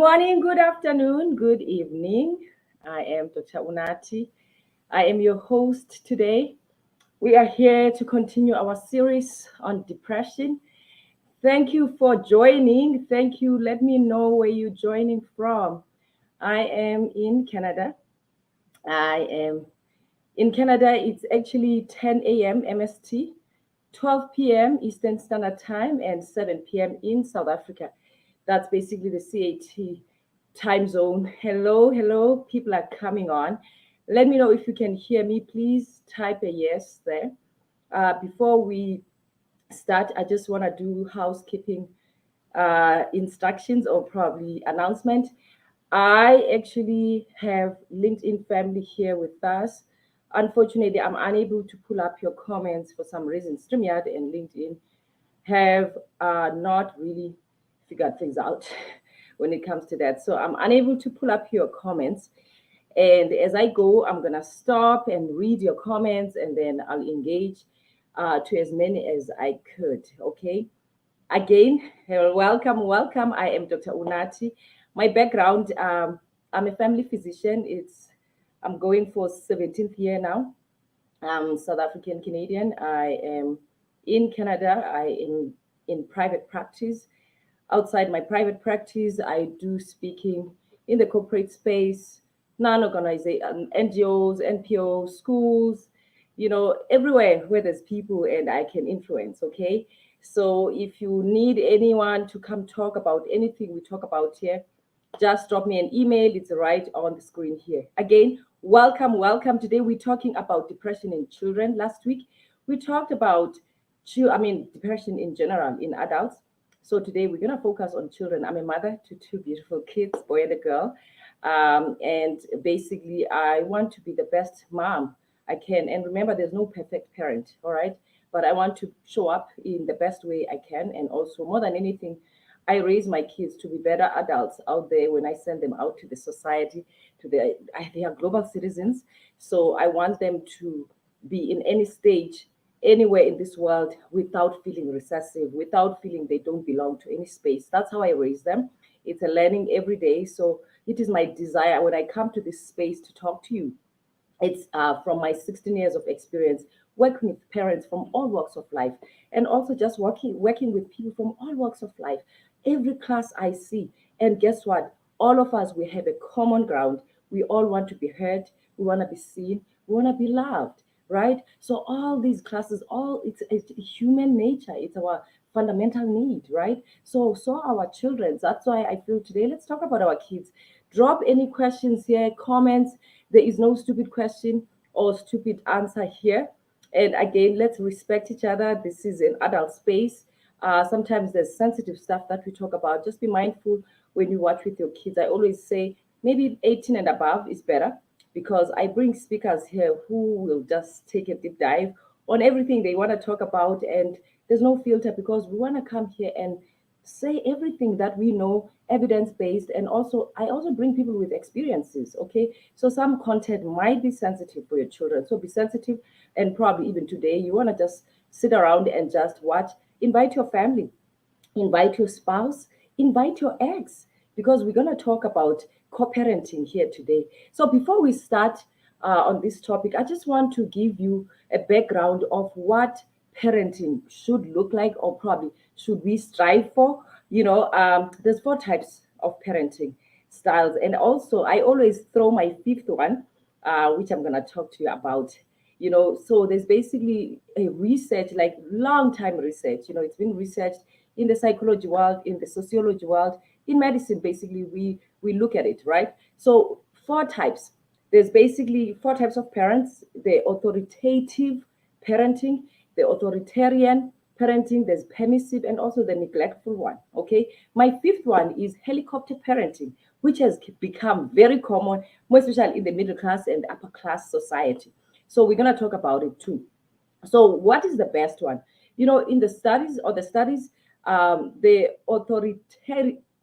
morning, good afternoon, good evening. I am Dr. Unati. I am your host today. We are here to continue our series on depression. Thank you for joining. Thank you. Let me know where you're joining from. I am in Canada. I am in Canada. It's actually 10 a.m. MST, 12 p.m. Eastern Standard Time, and 7 p.m. in South Africa. That's basically the CAT time zone. Hello, hello. People are coming on. Let me know if you can hear me. Please type a yes there. Before we start, I just want to do housekeeping instructions or probably announcement. I actually have LinkedIn family here with us. Unfortunately, I'm unable to pull up your comments for some reason. StreamYard and LinkedIn have not really figured things out when it comes to that. So I'm unable to pull up your comments. And as I go, I'm going to stop and read your comments and then I'll engage to as many as I could. Okay. Again, welcome. I am Dr. Unati. My background, I'm a family physician. I'm going for 17th year now. I'm South African Canadian. I am in Canada. I am in private practice. Outside my private practice, I do speaking in the corporate space, non-organization, NGOs, NPOs, schools, everywhere where there's people and I can influence. Okay. So if you need anyone to come talk about anything we talk about here, just drop me an email. It's right on the screen here. Again, welcome. Today we're talking about depression in children. Last week we talked about depression in general in adults. So today we're gonna focus on children. I'm a mother to two beautiful kids, boy and a girl, and basically I want to be the best mom I can. And remember, there's no perfect parent, all right? But I want to show up in the best way I can, and also more than anything, I raise my kids to be better adults out there when I send them out to the society, they are global citizens. So I want them to be in any stage, anywhere in this world without feeling recessive, without feeling they don't belong to any space. That's how I raise them. It's a learning every day. So it is my desire when I come to this space to talk to you. It's from my 16 years of experience working with parents from all walks of life, and also just working with people from all walks of life. Every class I see, and guess what? All of us, we have a common ground. We all want to be heard. We want to be seen. We want to be loved, right? So all these classes, it's human nature. It's our fundamental need, right? So our children. That's why I feel today. Let's talk about our kids. Drop any questions here, comments. There is no stupid question or stupid answer here. And again, let's respect each other. This is an adult space. Sometimes there's sensitive stuff that we talk about. Just be mindful when you watch with your kids. I always say maybe 18 and above is better, because I bring speakers here who will just take a deep dive on everything they want to talk about. And there's no filter, because we want to come here and say everything that we know, evidence based. And also I also bring people with experiences. Okay, so some content might be sensitive for your children, so be sensitive. And probably even today you want to just sit around and just watch. Invite your family, invite your spouse, invite your ex, because we're going to talk about co-parenting here today. So before we start on this topic, I just want to give you a background of what parenting should look like, or probably should we strive for. There's four types of parenting styles, and also I always throw my fifth one, which I'm going to talk to you about. So there's basically a research, like long time research. It's been researched in the psychology world, in the sociology world, in medicine. Basically we look at it, right? So four types. There's basically four types of parents: the authoritative parenting, the authoritarian parenting, there's permissive, and also the neglectful one. Okay, my fifth one is helicopter parenting, which has become very common, more especially in the middle class and upper class society. So we're going to talk about it too. So what is the best one? In the studies, the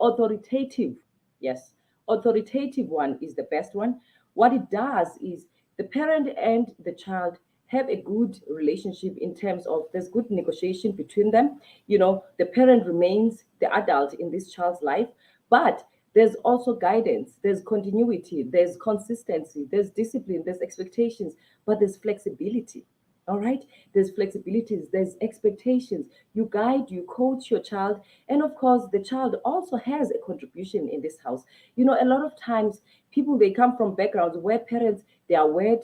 authoritative, yes, authoritative one is the best one. What it does is the parent and the child have a good relationship, in terms of there's good negotiation between them. The parent remains the adult in this child's life, but There's also guidance, there's continuity, there's consistency, there's discipline, there's expectations, but there's flexibility. All right, there's flexibilities, there's expectations. You guide, you coach your child, and of course, the child also has a contribution in this house. A lot of times people, they come from backgrounds where parents, they are wed,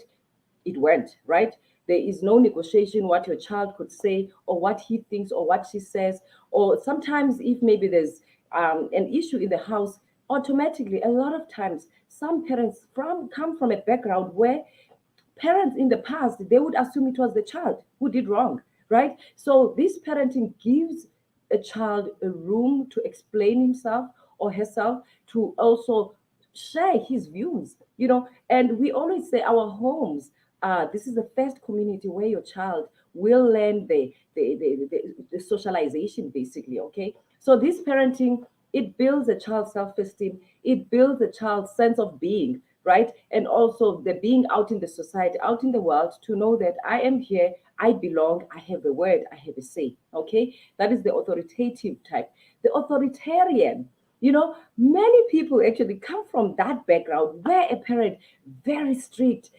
it went, right? There is no negotiation what your child could say or what he thinks or what she says. Or sometimes, if maybe there's an issue in the house, automatically, a lot of times, some parents come from a background where parents in the past, they would assume it was the child who did wrong, right? So this parenting gives a child a room to explain himself or herself, to also share his views, and we always say our homes, this is the first community where your child will learn the socialization, basically. Okay, so this parenting, it builds a child's self-esteem, it builds a child's sense of being, right? And also the being out in the society, out in the world, to know that I am here, I belong, I have a word, I have a say. Okay, that is the authoritative type. The authoritarian, many people actually come from that background where a parent, very strict,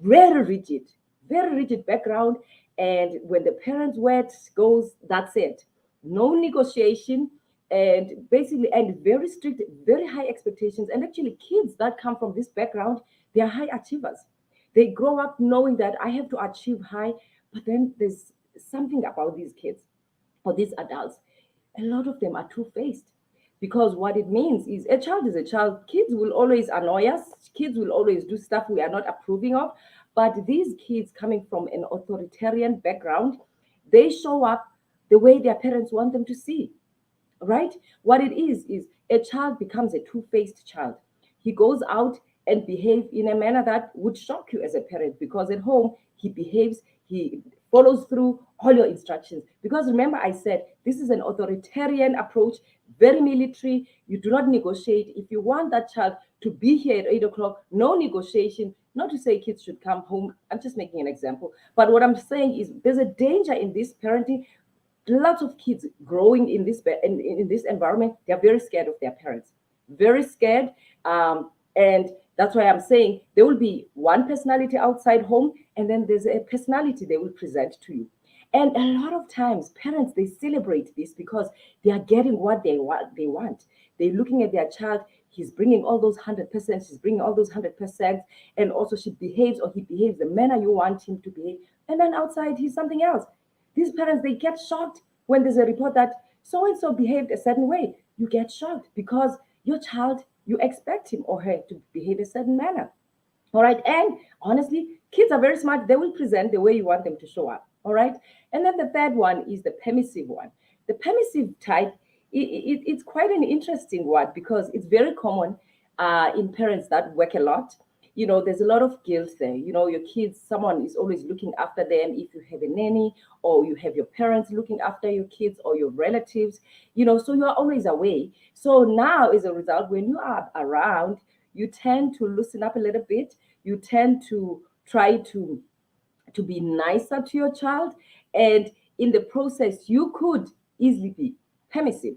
very rigid, very rigid background. And when the parents' word goes, that's it. No negotiation, and basically, and very strict, very high expectations. And actually, kids that come from this background, they are high achievers. They grow up knowing that I have to achieve high, but then there's something about these kids or these adults. A lot of them are two-faced, because what it means is a child is a child. Kids will always annoy us, kids will always do stuff we are not approving of. But these kids coming from an authoritarian background, they show up the way their parents want them to see, right? What it is a child becomes a two-faced child. He goes out and behave in a manner that would shock you as a parent, because at home he behaves, he follows through all your instructions. Because remember, I said this is an authoritarian approach, very military. You do not negotiate. If you want that child to be here at 8 o'clock, no negotiation. Not to say kids should come home, I'm just making an example. But what I'm saying is there's a danger in this parenting. Lots of kids growing in in this environment, they're very scared of their parents, very scared. And that's why I'm saying there will be one personality outside home, and then there's a personality they will present to you. And a lot of times parents, they celebrate this because they are getting what they want. They're looking at their child, he's bringing all those 100%, she's bringing all those 100%, and also she behaves or he behaves the manner you want him to behave. And then outside he's something else. These parents, they get shocked when there's a report that so and so behaved a certain way. You get shocked because your child, you expect him or her to behave a certain manner. All right. And honestly, kids are very smart. They will present the way you want them to show up. All right. And then the third one is the permissive one. The permissive type, it's quite an interesting one because it's very common in parents that work a lot. There's a lot of guilt there. Your kids, someone is always looking after them. If you have a nanny or you have your parents looking after your kids or your relatives, so you are always away. So now, as a result, when you are around, you tend to loosen up a little bit. You tend to try to be nicer to your child. And in the process, you could easily be permissive.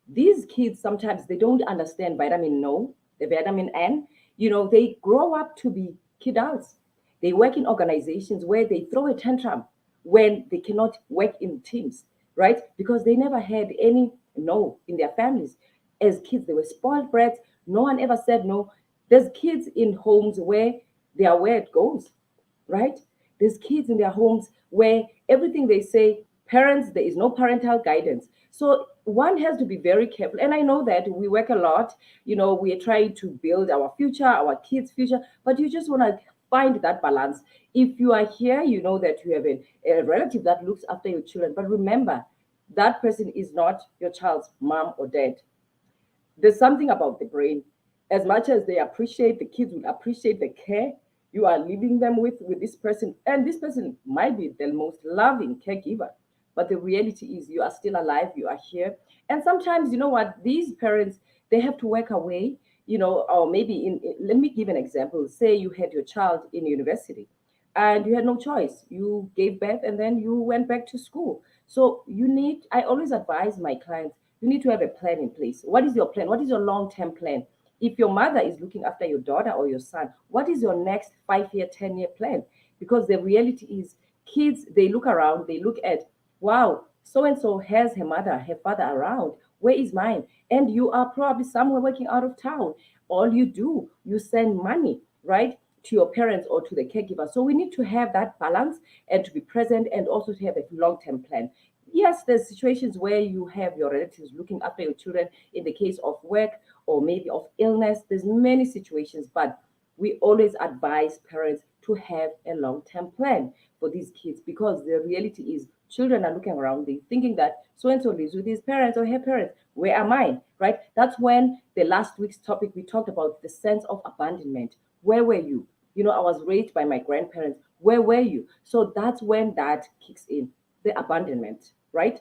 These kids, sometimes they don't understand vitamin no, the vitamin N. They grow up to be kidults. They work in organizations where they throw a tantrum when they cannot work in teams, right? Because they never had any no in their families. As kids, they were spoiled brats. No one ever said no. There's kids in homes where they are where it goes, right? There's kids in their homes where everything they say, parents, there is no parental guidance. So one has to be very careful. And I know that we work a lot, we are trying to build our future, our kids' future, but you just want to find that balance. If you are here, you know that you have a relative that looks after your children. But remember, that person is not your child's mom or dad. There's something about the brain. As much as they appreciate, the kids will appreciate the care you are leaving them with this person, and this person might be the most loving caregiver, but the reality is you are still alive, you are here. And sometimes, you know what, these parents, they have to work away, or maybe let me give an example. Say you had your child in university and you had no choice, you gave birth and then you went back to school. So I always advise my clients, You need to have a plan in place. What is your plan? What is your long-term plan? If your mother is looking after your daughter or your son, what is your next 5 year, 10 year plan? Because the reality is, kids, they look around, they look at, wow, so and so has her mother, her father around. Where is mine? And you are probably somewhere working out of town. All you do, you send money, right, to your parents or to the caregiver. So we need to have that balance and to be present and also to have a long term plan. Yes, there's situations where you have your relatives looking after your children in the case of work or maybe of illness. There's many situations, but we always advise parents to have a long-term plan for these kids, because the reality is children are looking around, they thinking that so and so lives with his parents or her parents. Where am I? Right? That's when the last week's topic we talked about the sense of abandonment. Where were you? I was raised by my grandparents. Where were you? So that's when that kicks in, the abandonment, right?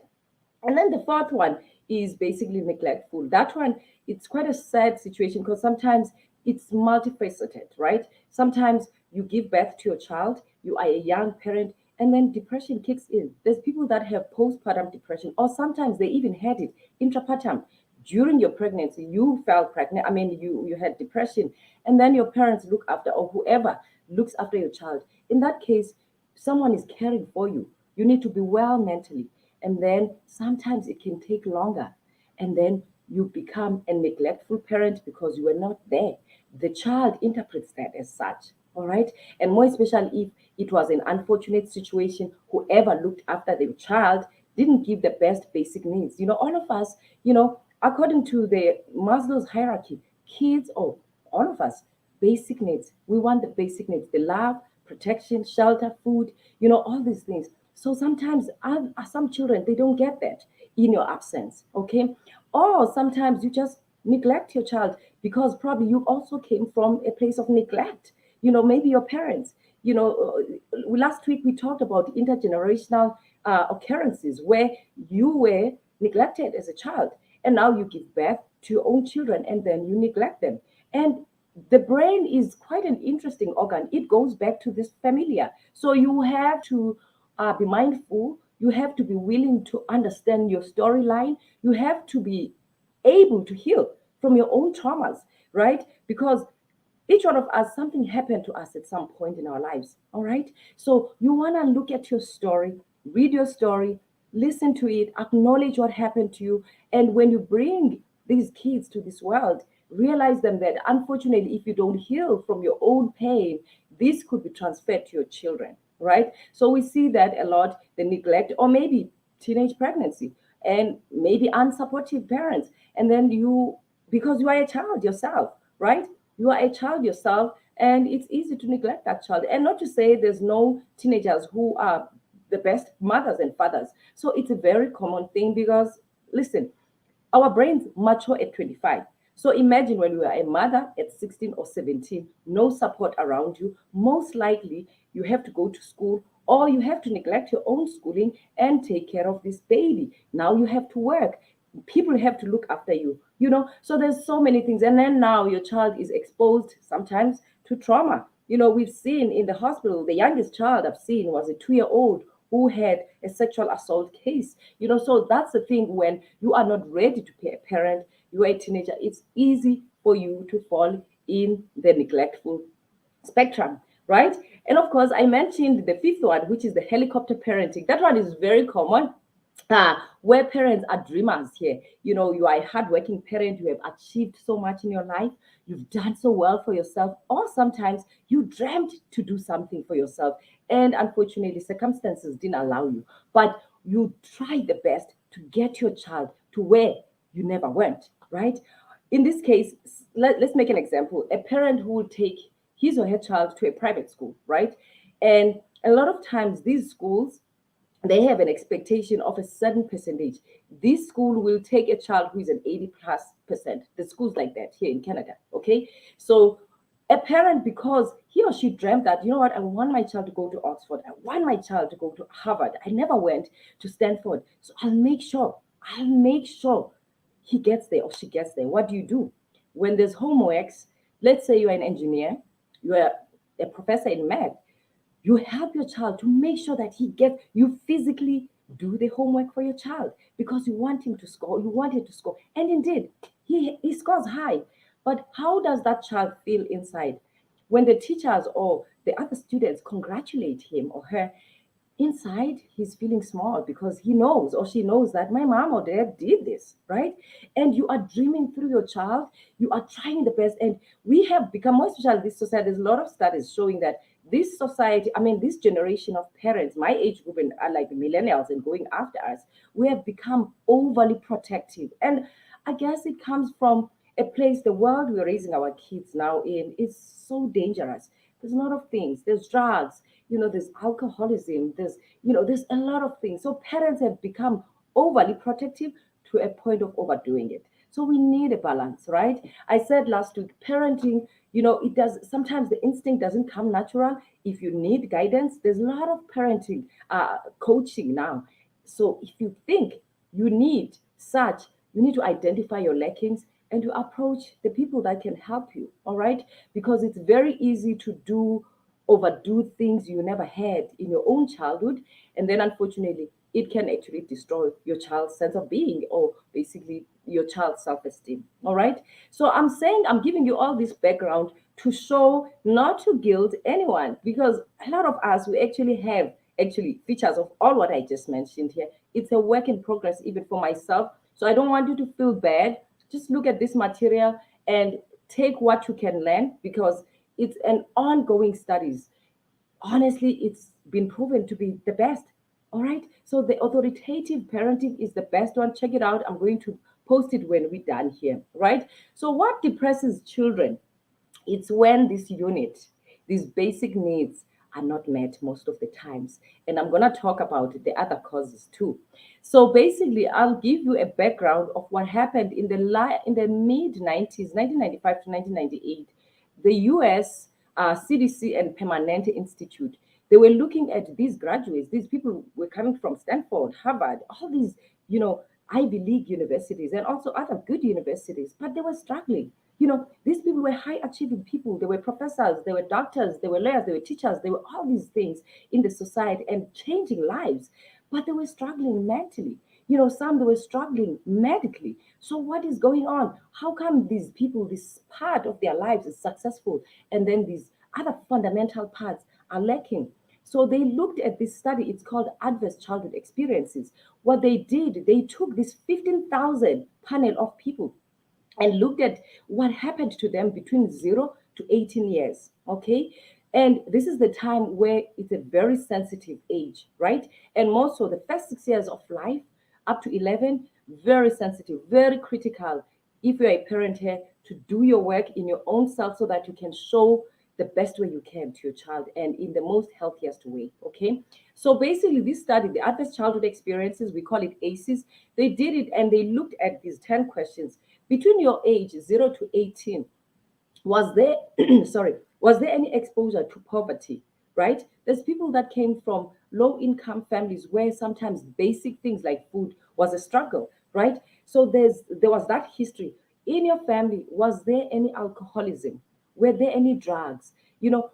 And then the fourth one is basically neglectful. That one, it's quite a sad situation because sometimes it's multifaceted, right? Sometimes you give birth to your child, you are a young parent, and then depression kicks in. There's people that have postpartum depression, or sometimes they even had it intrapartum. During your pregnancy, you fell pregnant. I mean, you had depression, and then your parents look after, or whoever looks after your child. In that case, someone is caring for you. You need to be well mentally, and then sometimes it can take longer, and then you become a neglectful parent because you were not there. The child interprets that as such. All right. And more especially if it was an unfortunate situation, whoever looked after the child didn't give the best basic needs. All of us, according to the Maslow's hierarchy, kids, or all of us, basic needs. We want the basic needs, the love, protection, shelter, food, all these things. So sometimes some children, they don't get that in your absence, okay? Or sometimes you just neglect your child because probably you also came from a place of neglect. Maybe your parents, last week we talked about intergenerational occurrences where you were neglected as a child, and now you give birth to your own children and then you neglect them. And the brain is quite an interesting organ. It goes back to this familiar. So you have to be mindful. You have to be willing to understand your storyline. You have to be able to heal from your own traumas, right? Because each one of us, something happened to us at some point in our lives. All right. So you want to look at your story, read your story, listen to it, acknowledge what happened to you. And when you bring these kids to this world, realize them that unfortunately, if you don't heal from your own pain, this could be transferred to your children. Right. So we see that a lot, the neglect, or maybe teenage pregnancy, and maybe unsupportive parents. And then because you are a child yourself, right? You are a child yourself, and it's easy to neglect that child. And not to say there's no teenagers who are the best mothers and fathers. So it's a very common thing because, listen, our brains mature at 25. So imagine when you are a mother at 16 or 17, no support around you, most likely you have to go to school or you have to neglect your own schooling and take care of this baby. Now you have to work. People have to look after you, So there's so many things. And then now your child is exposed sometimes to trauma. We've seen in the hospital, the youngest child I've seen was a 2-year-old who had a sexual assault case. So that's the thing. When you are not ready to be a parent, you are a teenager, it's easy for you to fall in the neglectful spectrum, right? And of course, I mentioned the fifth one, which is the helicopter parenting. That one is very common. Where parents are dreamers here. You are a hardworking parent, you have achieved so much in your life, you've done so well for yourself, or sometimes you dreamt to do something for yourself, and unfortunately, circumstances didn't allow you. But you tried the best to get your child to where you never went, right? In this case, let's make an example. A parent who will take his or her child to a private school, right? And a lot of times, these schools, they have an expectation of a certain percentage. This school will take a child who is an 80 plus percent. The schools like that here in Canada. Okay. So a parent, because he or she dreamt that, I want my child to go to Oxford. I want my child to go to Harvard. I never went to Stanford. So I'll make sure he gets there or she gets there. What do? When there's homeworks, let's say you're an engineer, you're a professor in math, you help your child to make sure that you physically do the homework for your child because you want him to score, you want him to score. And indeed, he scores high. But how does that child feel inside? When the teachers or the other students congratulate him or her, inside he's feeling small because he knows or she knows that my mom or dad did this, right? And you are dreaming through your child, you are trying the best. And we have become, more especially this society, there's a lot of studies showing that this society, I mean, this generation of parents, my age group, and are like the millennials and going after us, we have become overly protective. And I guess it comes from a place, the world we're raising our kids now in is so dangerous. There's a lot of things, there's drugs, there's alcoholism, there's a lot of things. So parents have become overly protective to a point of overdoing it. So we need a balance, right? I said last week, parenting, it does sometimes the instinct doesn't come natural. If you need guidance, there's a lot of parenting coaching now. So if you think you need such, you need to identify your lackings and to approach the people that can help you, all right? Because it's very easy to overdo things you never had in your own childhood. And then unfortunately, it can actually destroy your child's sense of being or basically your child's self-esteem. All right. So I'm saying I'm giving you all this background to show not to guilt anyone because a lot of us we actually have actually features of all what I just mentioned here. It's a work in progress even for myself. So I don't want you to feel bad. Just look at this material and take what you can learn because it's an ongoing studies. Honestly, it's been proven to be the best. All right. So the authoritative parenting is the best one. Check it out. I'm going to post it when we're done here. Right. So what depresses children? It's when this unit, these basic needs are not met most of the times. And I'm going to talk about the other causes too. So basically, I'll give you a background of what happened in the mid 90s, 1995 to 1998. The US CDC and Permanente Institute, they were looking at these graduates. These people were coming from Stanford, Harvard, all these, Ivy League universities and also other good universities, but they were struggling. These people were high achieving people. They were professors, they were doctors, they were lawyers, they were teachers, they were all these things in the society and changing lives, but they were struggling mentally. Some they were struggling medically. So what is going on? How come these people, this part of their lives is successful, and then these other fundamental parts are lacking? So they looked at this study. It's called Adverse Childhood Experiences. What they did, they took this 15,000 panel of people and looked at what happened to them between 0 to 18 years. Okay. And this is the time where it's a very sensitive age, right? And more so the first 6 years of life up to 11, very sensitive, very critical. If you're a parent here, to do your work in your own self so that you can show the best way you can to your child and in the most healthiest way. Okay. So basically, this study, the Adverse Childhood Experiences, we call it ACEs, they did it and they looked at these 10 questions. Between your age 0 to 18, was there was there any exposure to poverty, right? There's people that came from low income families where sometimes basic things like food was a struggle, right? So there was that history in your family. Was there any alcoholism? Were there any drugs?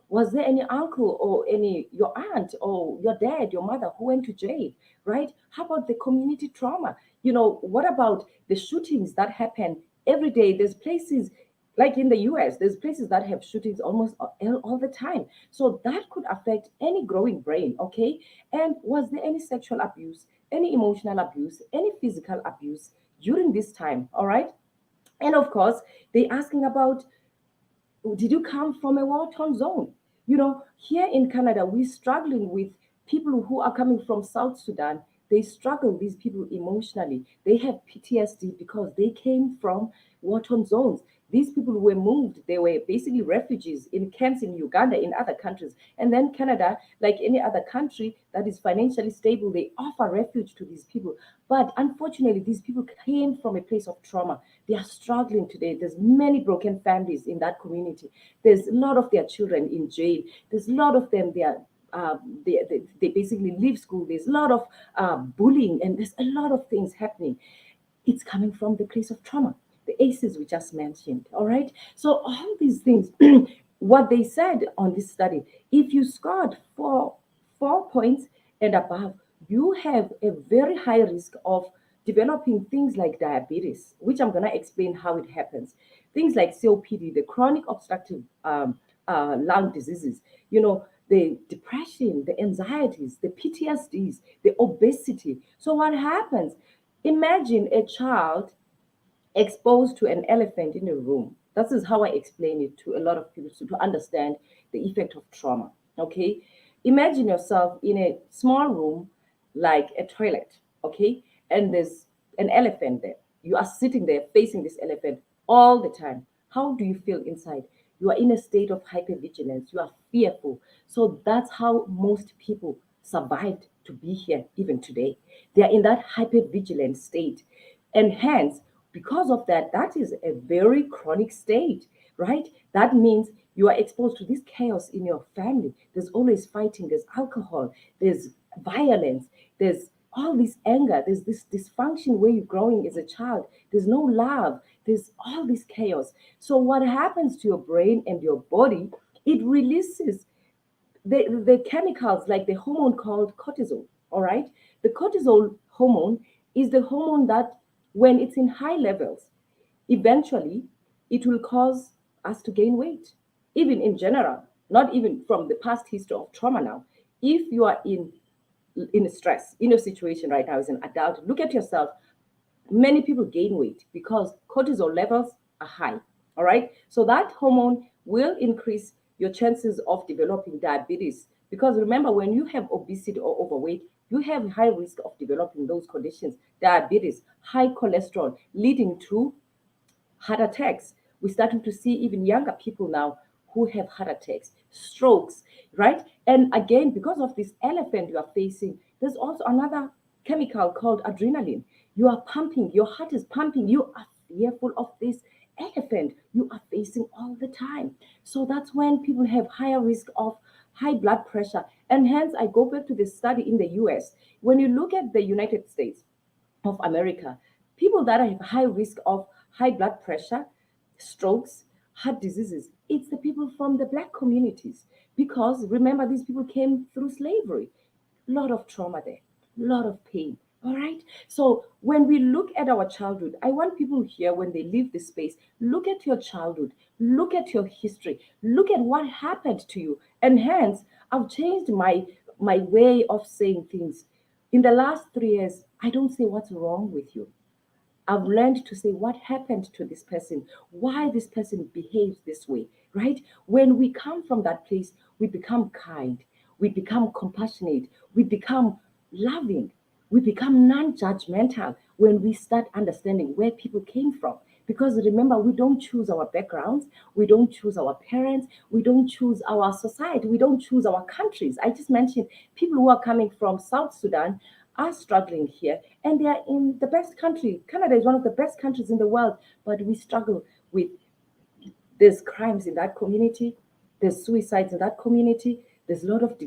Was there any uncle or any your aunt or your dad, your mother who went to jail, right? How about the community trauma? What about the shootings that happen every day? There's places like in the US, there's places that have shootings almost all the time. So that could affect any growing brain, okay? And was there any sexual abuse, any emotional abuse, any physical abuse during this time, all right? And of course, they asking about, did you come from a war-torn zone? Here in Canada, we're struggling with people who are coming from South Sudan. They struggle, these people emotionally. They have PTSD because they came from war-torn zones. These people were moved. They were basically refugees in camps in Uganda, in other countries. And then Canada, like any other country that is financially stable, they offer refuge to these people. But unfortunately, these people came from a place of trauma. They are struggling today. There's many broken families in that community. There's a lot of their children in jail. There's a lot of them, they basically leave school. There's a lot of bullying, and there's a lot of things happening. It's coming from the place of trauma, the ACEs we just mentioned. All right. So all these things, what they said on this study, if you scored four points and above, you have a very high risk of developing things like diabetes, which I'm going to explain how it happens. Things like COPD, the chronic obstructive lung diseases, the depression, the anxieties, the PTSDs, the obesity. So, what happens? Imagine a child exposed to an elephant in a room. That is how I explain it to a lot of people to understand the effect of trauma. Okay. Imagine yourself in a small room like a toilet. Okay. And there's an elephant there. You are sitting there facing this elephant all the time. How do you feel inside? You are in a state of hypervigilance. You are fearful. So that's how most people survived to be here even today. They are in that hypervigilant state. And hence, because of that, that is a very chronic state, right? That means you are exposed to this chaos in your family. There's always fighting, there's alcohol, there's violence, there's all this anger, there's this dysfunction where you're growing as a child, there's no love, there's all this chaos. So, what happens to your brain and your body? It releases the chemicals like the hormone called cortisol. All right, the cortisol hormone is the hormone that when it's in high levels, eventually it will cause us to gain weight, even in general, not even from the past history of trauma. Now, if you are in stress in your situation right now as an adult, look at yourself. Many people gain weight because cortisol levels are high. All right. So that hormone will increase your chances of developing diabetes. Because remember, when you have obesity or overweight, you have high risk of developing those conditions, diabetes, high cholesterol, leading to heart attacks. We're starting to see even younger people now who have heart attacks, strokes, right? And again, because of this elephant you are facing, there's also another chemical called adrenaline. You are pumping, your heart is pumping, you are fearful of this elephant you are facing all the time. So that's when people have higher risk of high blood pressure. And hence, I go back to the study in the US. When you look at the United States, of America, people that have high risk of high blood pressure, strokes, heart diseases, it's the people from the black communities. Because remember, these people came through slavery. A lot of trauma there, a lot of pain. All right. So when we look at our childhood, I want people here when they leave this space, look at your childhood, look at your history, look at what happened to you. And hence, I've changed my way of saying things. In the last 3 years, I don't say what's wrong with you. I've learned to say what happened to this person, why this person behaves this way, right? When we come from that place, we become kind, we become compassionate, we become loving, we become non judgmental when we start understanding where people came from. Because remember, we don't choose our backgrounds, we don't choose our parents, we don't choose our society, we don't choose our countries. I just mentioned people who are coming from South Sudan are struggling here and they are in the best country. Canada is one of the best countries in the world, but we struggle with there's crimes in that community, there's suicides in that community, there's a lot of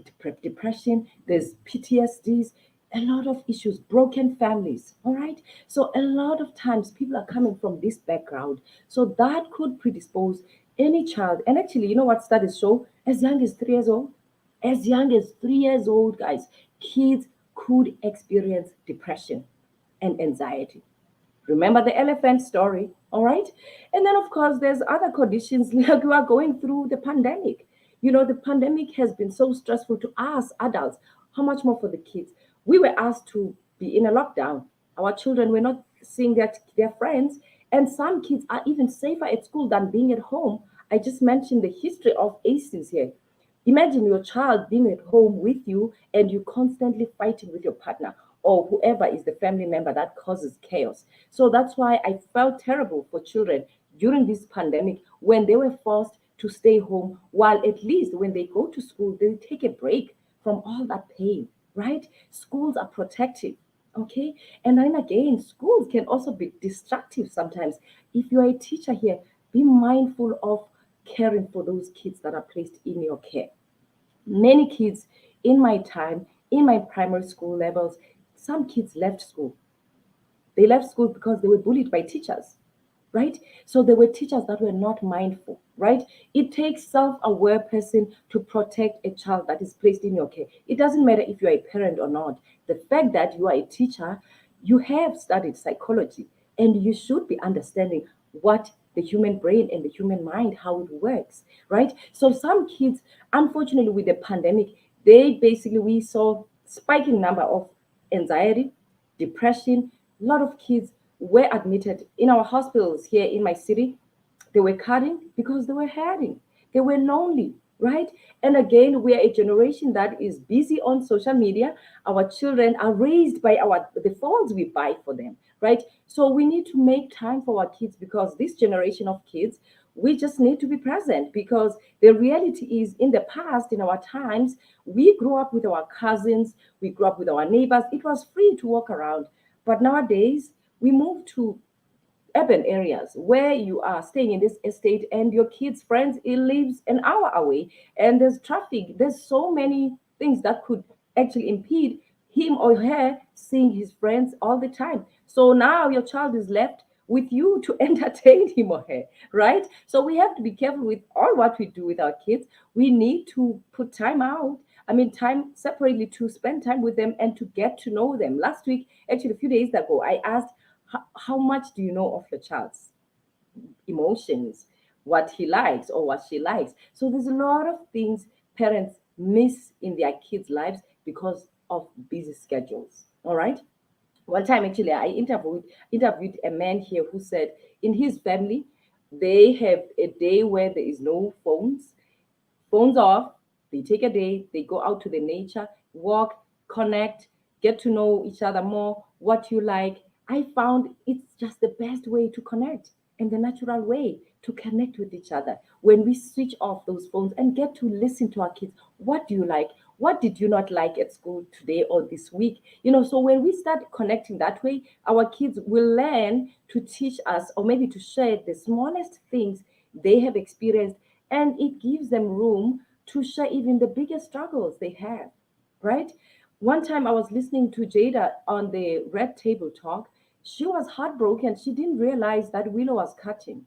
depression, there's PTSDs, a lot of issues, broken families. All right. So, a lot of times people are coming from this background. So, that could predispose any child. And actually, you know what studies show? As young as 3 years old, as young as 3 years old, guys, kids could experience depression and anxiety. Remember the elephant story, all right? And then, of course, there's other conditions like we are going through the pandemic. The pandemic has been so stressful to us adults. How much more for the kids? We were asked to be in a lockdown. Our children were not seeing their friends, and some kids are even safer at school than being at home. I just mentioned the history of ACEs here. Imagine your child being at home with you and you constantly fighting with your partner or whoever is the family member that causes chaos. So that's why I felt terrible for children during this pandemic when they were forced to stay home, while at least when they go to school, they take a break from all that pain, right? Schools are protective. Okay. And then again, schools can also be destructive sometimes. If you're a teacher here, be mindful of caring for those kids that are placed in your care. Many kids in my time, in my primary school levels, some kids left school. They left school because they were bullied by teachers. right? So there were teachers that were not mindful, right? It takes self-aware person to protect a child that is placed in your care. It doesn't matter if you are a parent or not. The fact that you are a teacher, you have studied psychology, and you should be understanding what the human brain and the human mind, how it works, right? So some kids, unfortunately, with the pandemic, they basically, we saw spiking number of anxiety, depression. A lot of kids were admitted in our hospitals here in my city. They were cutting because they were hurting. They were lonely, right? And again, we are a generation that is busy on social media. Our children are raised by the phones we buy for them, right? So we need to make time for our kids, because this generation of kids, we just need to be present, because the reality is, in the past, in our times, we grew up with our cousins, we grew up with our neighbors. It was free to walk around. But nowadays, we move to urban areas where you are staying in this estate, and your kids friends, it lives an hour away, and there's traffic, there's so many things that could actually impede him or her seeing his friends all the time. So now your child is left with you to entertain him or her, right? So we have to be careful with all what we do with our kids. We need to put time out, I mean, time separately, to spend time with them and to get to know them. Last week, actually a few days ago, I asked, how much do you know of your child's emotions, what he likes or what she likes? So there's a lot of things parents miss in their kids' lives because of busy schedules. All right. One time, actually, I interviewed a man here who said in his family they have a day where there is no phones off. They take a day, they go out to the nature, walk, connect, get to know each other more, what you like. I found it's just the best way to connect, and the natural way to connect with each other, when we switch off those phones and get to listen to our kids. What do you like? What did you not like at school today or this week? So when we start connecting that way, our kids will learn to teach us, or maybe to share the smallest things they have experienced, and it gives them room to share even the biggest struggles they have, right? One time I was listening to Jada on the Red Table Talk. She was heartbroken. She didn't realize that Willow was cutting.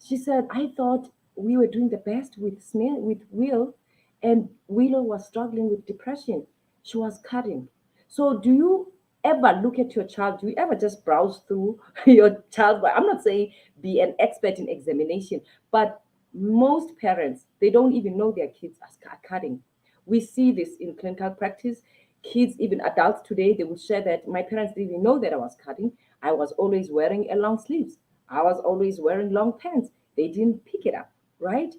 She said, I thought we were doing the best with Will, and Willow was struggling with depression. She was cutting. So do you ever look at your child? Do you ever just browse through your child? I'm not saying be an expert in examination, but most parents, they don't even know their kids are cutting. We see this in clinical practice. Kids, even adults today, they will share that my parents didn't even know that I was cutting. I was always wearing a long sleeves. I was always wearing long pants. They didn't pick it up, right?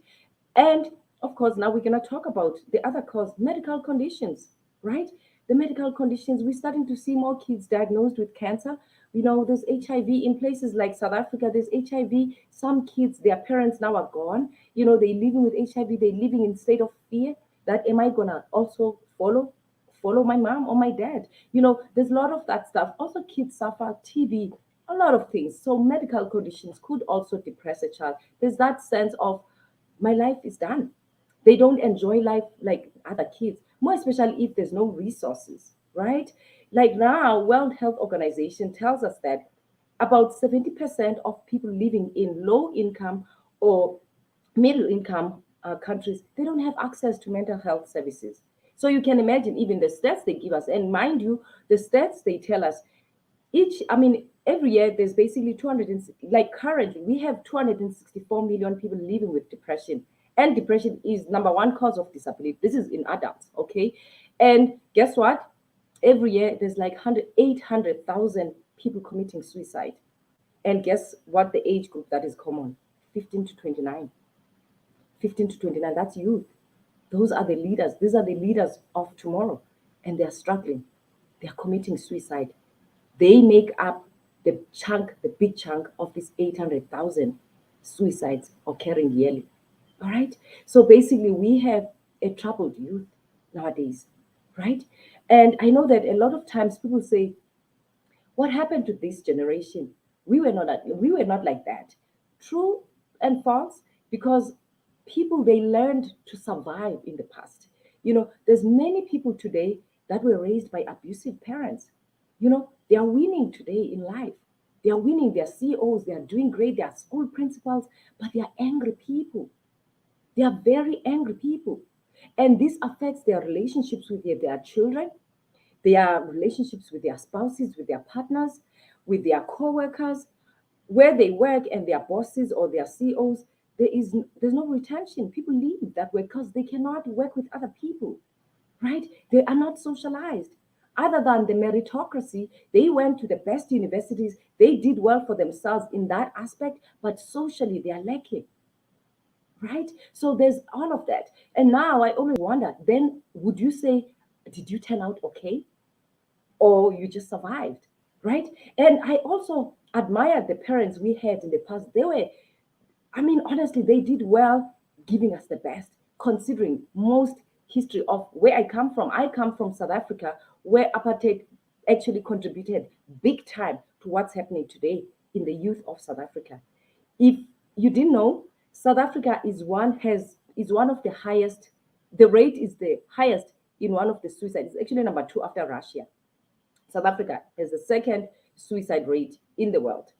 And of course, now we're going to talk about the other cause, medical conditions, right? The medical conditions, we're starting to see more kids diagnosed with cancer. There's HIV in places like South Africa, there's HIV. Some kids, their parents now are gone. They're living with HIV, they're living in state of fear that, am I going to also follow my mom or my dad? There's a lot of that stuff. Also, kids suffer TB, a lot of things. So medical conditions could also depress a child. There's that sense of, my life is done. They don't enjoy life like other kids, more especially if there's no resources, right? Like now, World Health Organization tells us that about 70% of people living in low income or middle income countries, they don't have access to mental health services. So you can imagine even the stats they give us. And mind you, the stats they tell us, every year there's basically 200, like currently we have 264 million people living with depression. And depression is number one cause of disability. This is in adults, okay? And guess what? Every year there's like 800,000 people committing suicide. And guess what the age group that is common? 15 to 29. 15 to 29, that's youth. Those are the leaders. These are the leaders of tomorrow. And they're struggling. They're committing suicide. They make up the big chunk of this 800,000 suicides occurring yearly. All right. So basically, we have a troubled youth nowadays, right? And I know that a lot of times people say, what happened to this generation? We were not like that. True and false, because people, they learned to survive in the past. There's many people today that were raised by abusive parents. They are winning today in life. They are winning, they are CEOs, they are doing great, they are school principals, but they are angry people. They are very angry people. And this affects their relationships with their children, their relationships with their spouses, with their partners, with their co-workers, where they work and their bosses or their CEOs. There's no retention. People leave that way because they cannot work with other people, right? They are not socialized. Other than the meritocracy, they went to the best universities, they did well for themselves in that aspect, but socially they are lacking, right? So there's all of that. And now I always wonder, then would you say, did you turn out okay? Or you just survived, right? And I also admire the parents we had in the past. I mean, honestly, they did well giving us the best, considering most history of where I come from. I come from South Africa, where apartheid actually contributed big time to what's happening today in the youth of South Africa. If you didn't know, South Africa is one of the highest. The rate is the highest in one of the suicides. It's actually number two after Russia. South Africa has the second suicide rate in the world.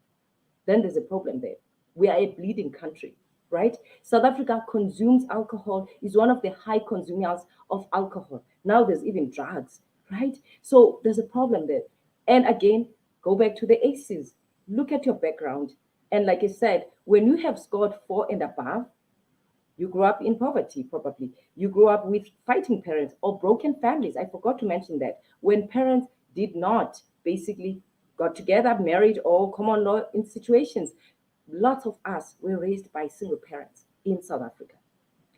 Then there's a problem there. We are a bleeding country, right? South Africa consumes alcohol, is one of the high consumers of alcohol. Now there's even drugs, right? So there's a problem there. And again, go back to the ACEs. Look at your background. And like I said, when you have scored four and above, you grew up in poverty, probably. You grew up with fighting parents or broken families. I forgot to mention that. When parents did not basically got together, married, or common law in situations, lots of us were raised by single parents in South Africa,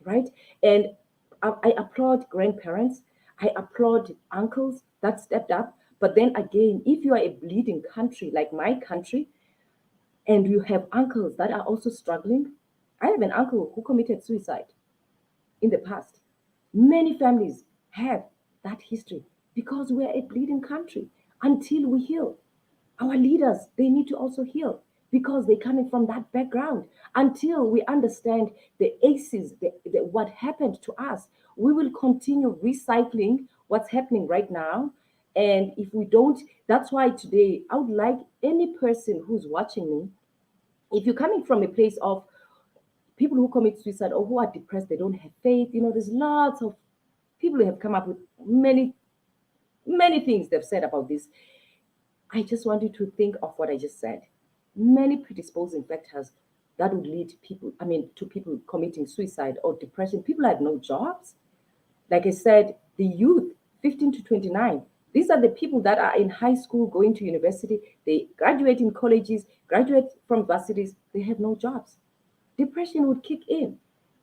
right? And I applaud grandparents. I applaud uncles that stepped up. But then again, if you are a bleeding country like my country, and you have uncles that are also struggling. I have an uncle who committed suicide in the past. Many families have that history because we're a bleeding country until we heal. Our leaders, they need to also heal because they're coming from that background. Until we understand the ACEs, what happened to us, we will continue recycling what's happening right now. And if we don't, that's why today I would like any person who's watching me, if you're coming from a place of people who commit suicide or who are depressed, they don't have faith, there's lots of people who have come up with many things they've said about this. I just want you to think of what I just said. Many predisposing factors that would lead people, to people committing suicide or depression. People have no jobs. Like I said, the youth, 15 to 29, these are the people that are in high school, going to university. They graduate in colleges, graduate from varsities, they have no jobs. Depression would kick in.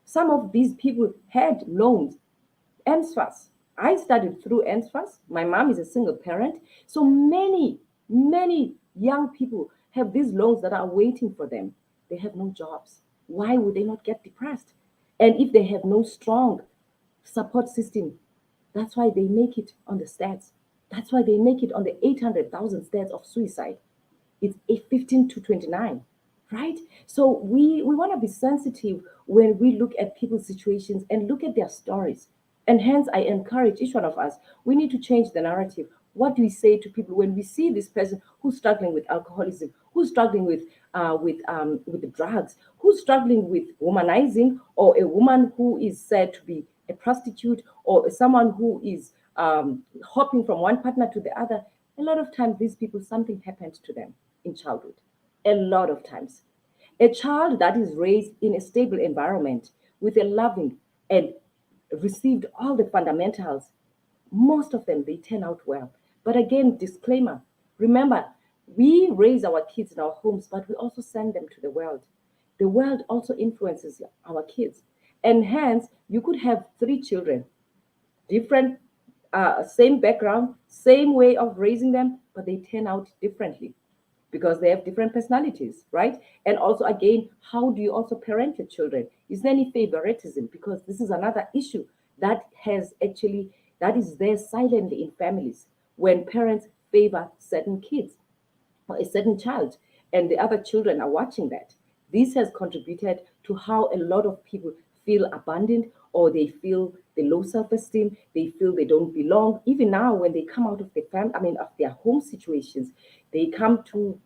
Some of these people had loans, NSFAS. I studied through NSFAS. My mom is a single parent. So many young people have these loans that are waiting for them. They have no jobs. Why would they not get depressed? And if they have no strong support system, that's why they make it on the stats. That's why they make it on the 800,000 stats of suicide. It's a 15 to 29, right? So we want to be sensitive when we look at people's situations and look at their stories. And hence, I encourage each one of us, we need to change the narrative. What do we say to people when we see this person who's struggling with alcoholism, who's struggling with the drugs, who's struggling with womanizing, or a woman who is said to be a prostitute, or someone who is hopping from one partner to the other? A lot of times, these people, something happened to them in childhood. A lot of times. A child that is raised in a stable environment with a loving and received all the fundamentals, most of them, they turn out well. But again, disclaimer, remember, we raise our kids in our homes, but we also send them to the world. The world also influences our kids. And hence, you could have three children, different, same background, same way of raising them, but they turn out differently because they have different personalities, right? And also, again, how do you also parent your children? Is there any favoritism? Because this is another issue that has actually, that is there silently in families when parents favor certain kids or a certain child and the other children are watching that. This has contributed to how a lot of people feel abandoned, or they feel the low self-esteem, they feel they don't belong. Even now, when they come out of the family, of their home situations, they come to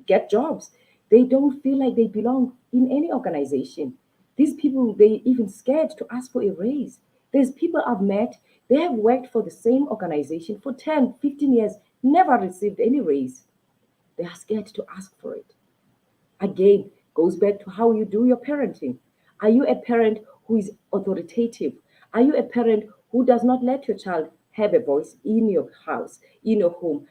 get jobs. They don't feel like they belong in any organization. These people, they even scared to ask for a raise. There's people I've met, they have worked for the same organization for 10, 15 years, never received any raise. They are scared to ask for it. Again, goes back to how you do your parenting. Are you a parent who is authoritative? Are you a parent who does not let your child have a voice in your house, in your home?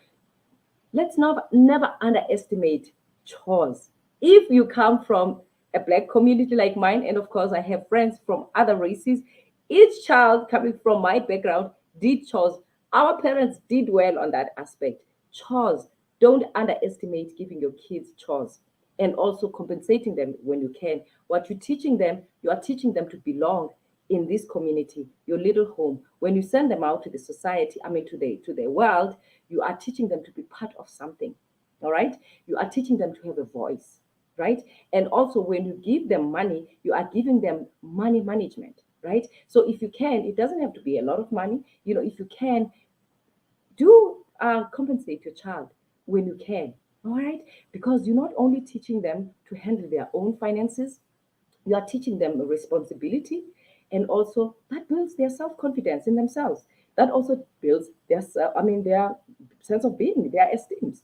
Let's not never underestimate chores. If you come from a black community like mine, and of course I have friends from other races, each child coming from my background did chores. Our parents did well on that aspect. Chores. Don't underestimate giving your kids chores and also compensating them when you can. What you're teaching them, you are teaching them to belong in this community, your little home. When you send them out to the society, I mean to the world, you are teaching them to be part of something. All right? You are teaching them to have a voice, right? And also when you give them money, you are giving them money management, right? So if you can, it doesn't have to be a lot of money. If you can, do compensate your child when you can. All right? Because you're not only teaching them to handle their own finances, you are teaching them responsibility, and also that builds their self-confidence in themselves. That also builds their sense of being, their esteem,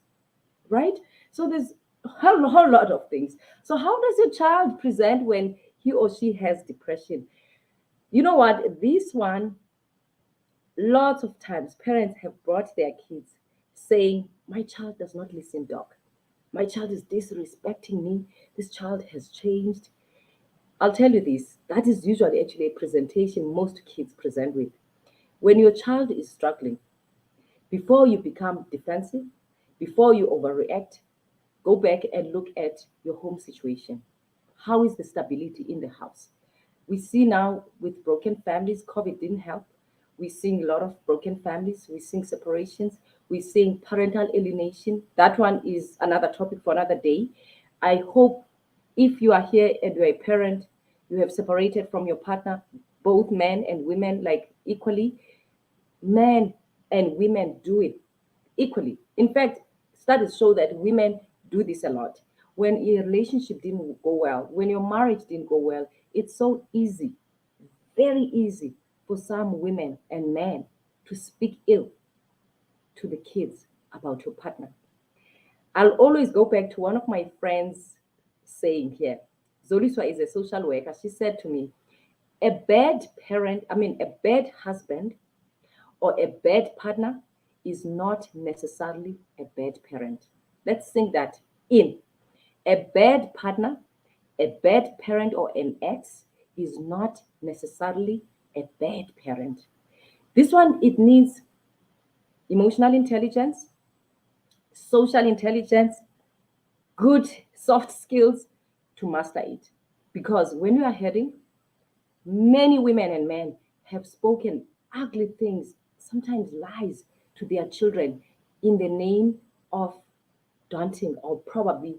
right? So there's a whole lot of things. So how does your child present when he or she has depression? You know what? This one, lots of times parents have brought their kids saying, my child does not listen, doc. My child is disrespecting me. This child has changed. I'll tell you this, that is usually actually a presentation most kids present with. When your child is struggling, before you become defensive, before you overreact, go back and look at your home situation. How is the stability in the house? We see now with broken families, COVID didn't help. We're seeing a lot of broken families. We're seeing separations. We're seeing parental alienation. That one is another topic for another day. I hope if you are here and you're a parent, you have separated from your partner, both men and women, like equally. Men and women do it equally. In fact, studies show that women do this a lot. When a relationship didn't go well, when your marriage didn't go well, it's so easy, very easy for some women and men to speak ill to the kids about your partner. I'll always go back to one of my friends saying here. Zoliswa is a social worker. She said to me, a bad parent, a bad husband or a bad partner is not necessarily a bad parent. Let's sink that in. A bad partner, a bad parent, or an ex is not necessarily a bad parent. This one, it needs emotional intelligence, social intelligence, good soft skills to master it. Because when you are heading, many women and men have spoken ugly things, sometimes lies, to their children in the name of daunting or probably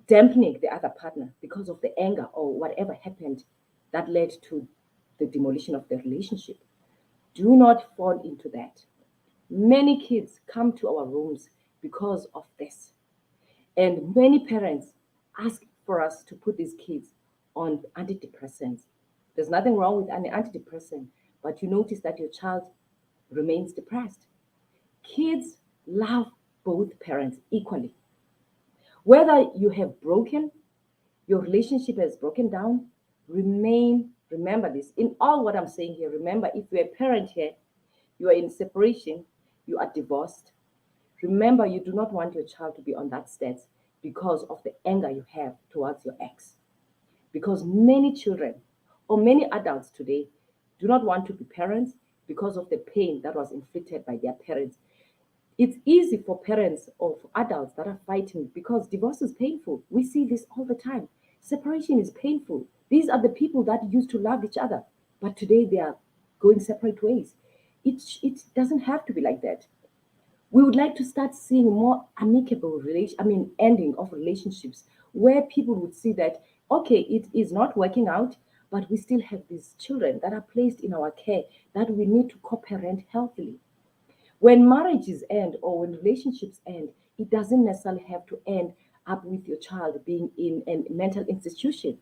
dampening the other partner because of the anger or whatever happened that led to the demolition of the relationship. Do not fall into that. Many kids come to our rooms because of this. And many parents ask for us to put these kids on antidepressants. There's nothing wrong with an antidepressant, but you notice that your child remains depressed. Kids love both parents equally. Whether you have broken, your relationship has broken down, remember this. In all what I'm saying here, remember if you're a parent here, you are in separation, you are divorced, remember, you do not want your child to be on that state because of the anger you have towards your ex. Because many children or many adults today do not want to be parents because of the pain that was inflicted by their parents. It's easy for parents of adults that are fighting because divorce is painful. We see this all the time. Separation is painful. These are the people that used to love each other, but today they are going separate ways. It doesn't have to be like that. We would like to start seeing more amicable ending of relationships where people would see that okay, it is not working out, but we still have these children that are placed in our care that we need to co-parent healthily. When marriages end or when relationships end, It doesn't necessarily have to end up with your child being in a mental institution.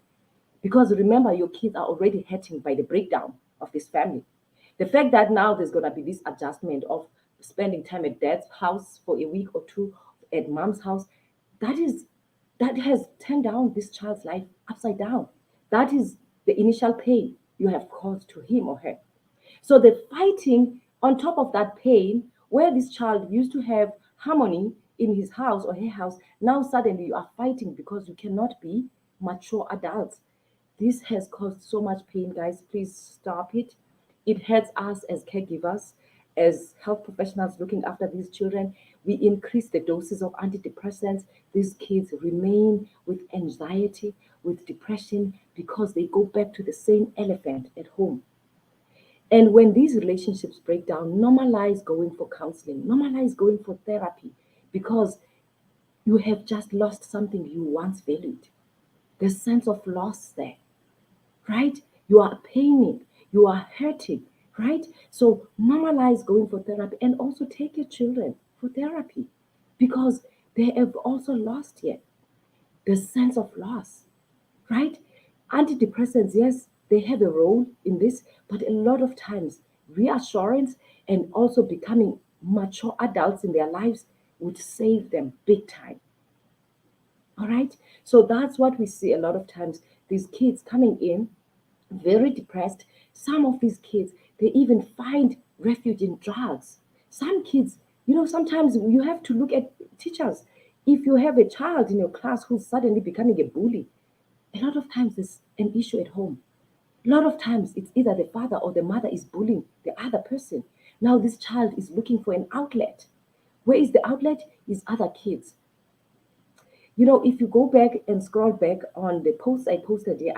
Because remember, your kids are already hurting by the breakdown of this family. The fact that now there's going to be this adjustment of spending time at dad's house for a week or two, at mom's house, that is that has turned down this child's life upside down. That is the initial pain you have caused to him or her. So the fighting on top of that pain, where this child used to have harmony in his house or her house, now suddenly you are fighting because you cannot be mature adults. This has caused so much pain, guys. Please stop it. It hurts us as caregivers, as health professionals looking after these children. We increase the doses of antidepressants. These kids remain with anxiety, with depression, because they go back to the same elephant at home. And when these relationships break down, normalize going for counseling, normalize going for therapy, because you have just lost something you once valued. There's sense of loss there, right? You are paining, you are hurting, right? So normalize going for therapy and also take your children for therapy because they have also lost yet the sense of loss, right? Antidepressants, yes, they have a role in this, but a lot of times reassurance and also becoming mature adults in their lives would save them big time. All right. So that's what we see a lot of times. These kids coming in very depressed. Some of these kids, they even find refuge in drugs. Some kids, sometimes you have to look at teachers. If you have a child in your class who's suddenly becoming a bully, a lot of times there's an issue at home. A lot of times it's either the father or the mother is bullying the other person. Now this child is looking for an outlet. Where is the outlet? Is other kids. If you go back and scroll back on the post I posted here,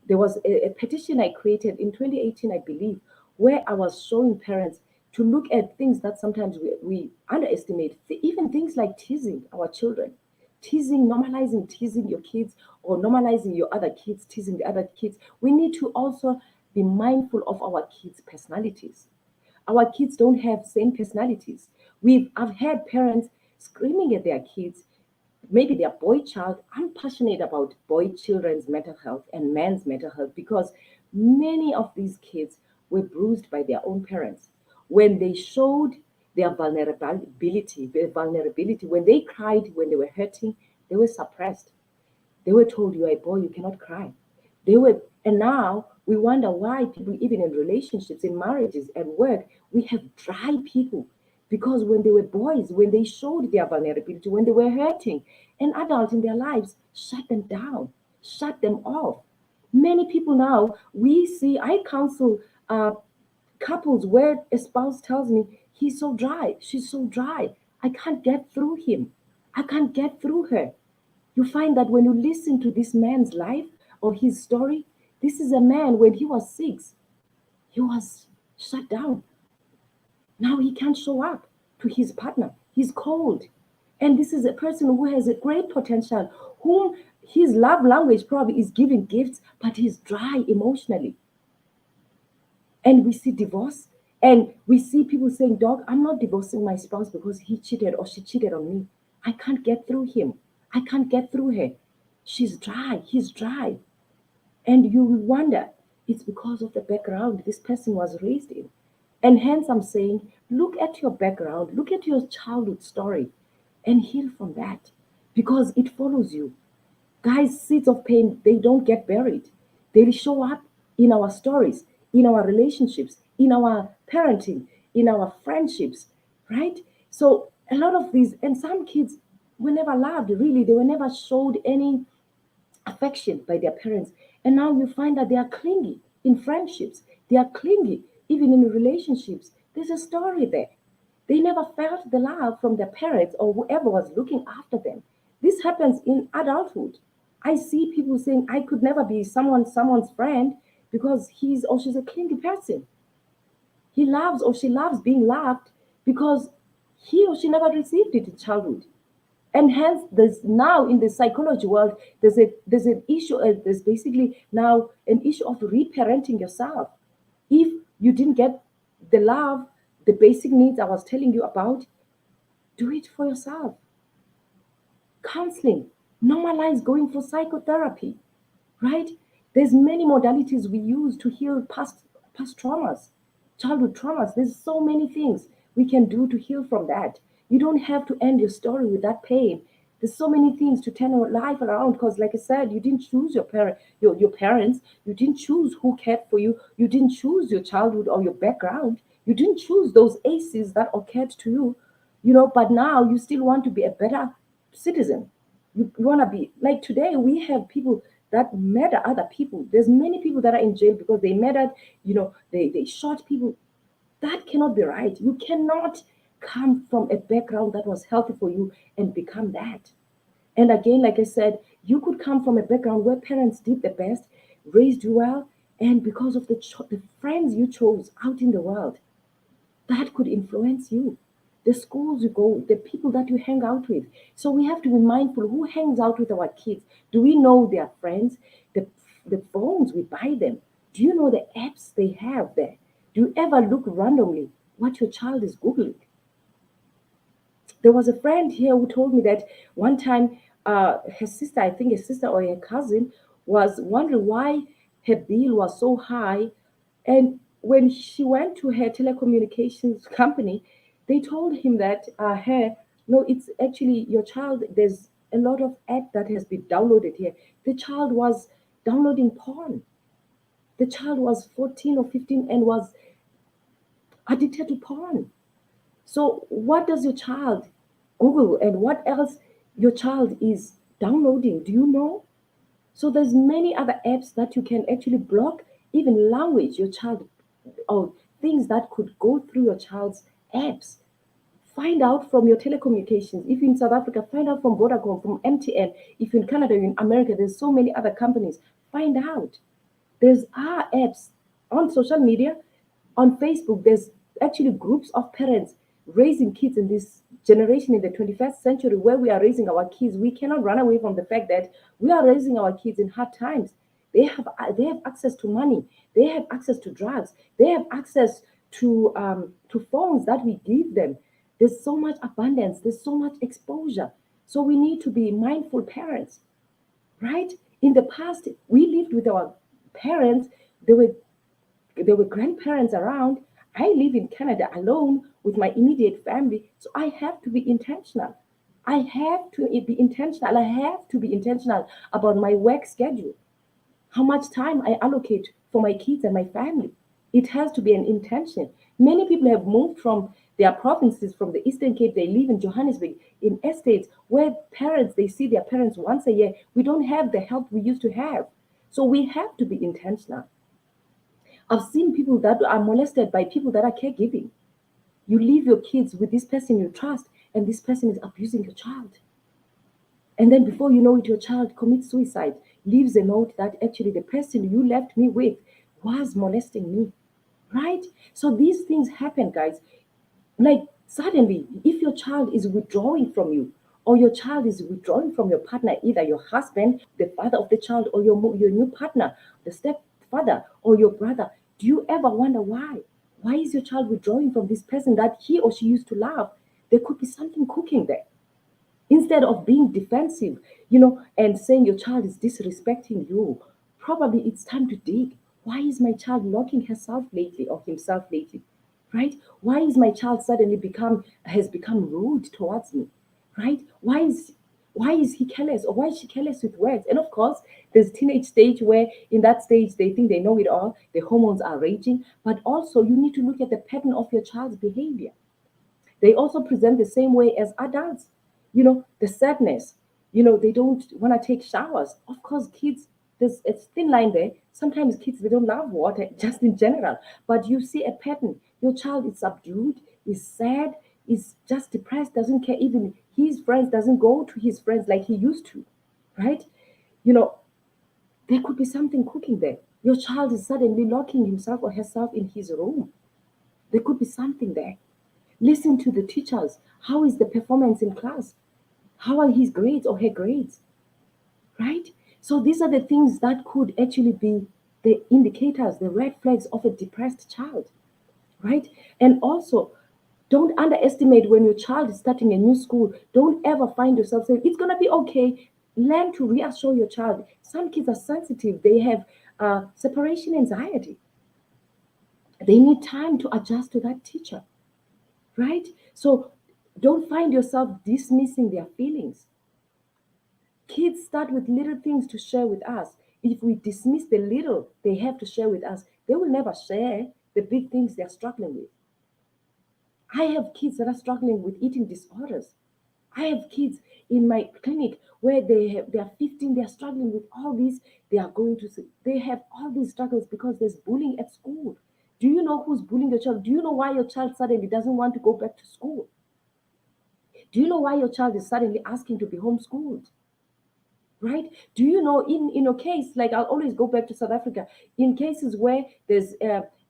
there was a petition I created in 2018, I believe, where I was showing parents to look at things that sometimes we underestimate, even things like teasing our children, normalizing teasing your kids, or normalizing your other kids, teasing the other kids. We need to also be mindful of our kids' personalities. Our kids don't have same personalities. I've had parents screaming at their kids, maybe their boy child. I'm passionate about boy children's mental health and men's mental health because many of these kids were bruised by their own parents. When they showed their vulnerability, when they cried, when they were hurting, they were suppressed. They were told, "You are a boy, you cannot cry." And now we wonder why people, even in relationships, in marriages, and work, we have dry people. Because when they were boys, when they showed their vulnerability, when they were hurting, an adult in their lives shut them down, shut them off. Many people now, I counsel couples where a spouse tells me, "He's so dry, she's so dry. I can't get through him. I can't get through her." You find that when you listen to this man's life or his story, this is a man when he was 6, he was shut down. Now he can't show up to his partner. He's cold. And this is a person who has a great potential, whom his love language probably is giving gifts, but he's dry emotionally. And we see divorce, and we see people saying, "Dog, I'm not divorcing my spouse because he cheated or she cheated on me. I can't get through him. I can't get through her. She's dry. He's dry." And you will wonder, it's because of the background this person was raised in. And hence I'm saying, look at your background, look at your childhood story, and heal from that because it follows you. Guys, seeds of pain, they don't get buried. They show up in our stories, in our relationships, in our parenting, in our friendships, right? So a lot of these, and some kids were never loved, really. They were never showed any affection by their parents. And now you find that they are clingy in friendships, they are clingy even in relationships. There's a story there. They never felt the love from their parents or whoever was looking after them. This happens in adulthood. I see people saying, "I could never be someone's friend because he's or she's a clingy person." He loves or she loves being loved because he or she never received it in childhood. And hence there's now in the psychology world, there's an issue, there's basically now an issue of reparenting yourself. If you didn't get the love, the basic needs I was telling you about, Do it for yourself. Counseling. Normalize going for psychotherapy, right? There's many modalities we use to heal past traumas, childhood traumas. There's so many things we can do to heal from that. You don't have to end your story with that pain. There's so many things to turn your life around because, like I said, you didn't choose your parents. You didn't choose who cared for you. You didn't choose your childhood or your background. You didn't choose those aces that occurred to you, but now you still want to be a better citizen. You want to be like today we have people that murder other people. There's many people that are in jail because they murdered, they shot people. That cannot be right. You cannot come from a background that was healthy for you and become that. And again, like I said, you could come from a background where parents did the best, raised you well, and because of the friends you chose out in the world, that could influence you. The schools you go, the people that you hang out with. So we have to be mindful who hangs out with our kids. Do we know their friends? The phones we buy them. Do you know the apps they have there? Do you ever look randomly what your child is Googling? There was a friend here who told me that one time her sister, I think a sister or a cousin, was wondering why her bill was so high. And when she went to her telecommunications company, they told him that no, it's actually your child. There's a lot of app that has been downloaded here. The child was downloading porn. The child was 14 or 15 and was addicted to porn. So, what does your child Google and what else your child is downloading? Do you know? So, there's many other apps that you can actually block, even language your child or things that could go through your child's apps. Find out from your telecommunications. If you're in South Africa, find out from Vodacom, from MTN. If you're in Canada, you're in America, there's so many other companies. Find out. There's our apps on social media, on Facebook. There's actually groups of parents raising kids in this generation in the 21st century where we are raising our kids. We cannot run away from the fact that we are raising our kids in hard times. They have access to money. They have access to drugs. They have access to phones that we give them. There's so much abundance. There's so much exposure. So we need to be mindful parents, right? In the past, we lived with our parents. There were grandparents around. I live in Canada alone with my immediate family, so I have to be intentional. I have to be intentional. I have to be intentional about my work schedule, how much time I allocate for my kids and my family. It has to be an intention. Many people have moved from their provinces, from the Eastern Cape. They live in Johannesburg, in estates where parents, they see their parents once a year. We don't have the help we used to have. So we have to be intentional. I've seen people that are molested by people that are caregiving. You leave your kids with this person you trust, and this person is abusing your child. And then before you know it, your child commits suicide, leaves a note that actually the person you left me with was molesting me. Right? So these things happen, guys. Like suddenly, if your child is withdrawing from you, or your child is withdrawing from your partner, either your husband, the father of the child, or your new partner, the stepfather, or your brother, do you ever wonder why? Why is your child withdrawing from this person that he or she used to love? There could be something cooking there. Instead of being defensive, and saying your child is disrespecting you, probably it's time to dig. Why is my child locking herself lately or himself lately? Right? Why is my child suddenly has become rude towards me? Right? Why is he careless or why is she careless with words? And of course, there's teenage stage where in that stage they think they know it all, the hormones are raging, but also you need to look at the pattern of your child's behavior. They also present the same way as adults. The sadness, they don't want to take showers. Of course, kids, there's a thin line there. Sometimes kids, they don't love water, just in general. But you see a pattern. Your child is subdued, is sad, is just depressed, doesn't care. Even his friends doesn't go to his friends like he used to, right? You know, there could be something cooking there. Your child is suddenly locking himself or herself in his room. There could be something there. Listen to the teachers. How is the performance in class? How are his grades or her grades? Right? So these are the things that could actually be the indicators, the red flags of a depressed child. Right? And also, Don't underestimate when your child is starting a new school. Don't ever find yourself saying, it's going to be okay. Learn to reassure your child. Some kids are sensitive, they have separation anxiety. They need time to adjust to that teacher, right? So don't find yourself dismissing their feelings. Kids start with little things to share with us. If we dismiss the little they have to share with us, they will never share the big things they're struggling with. I have kids that are struggling with eating disorders. I have kids in my clinic where they are 15, they are struggling with all these. They are going to they have all these struggles because there's bullying at school. Do you know who's bullying your child? Do you know why your child suddenly doesn't want to go back to school? Do you know why your child is suddenly asking to be homeschooled? Right? Do you know in a case like, I'll always go back to South Africa, in cases where there's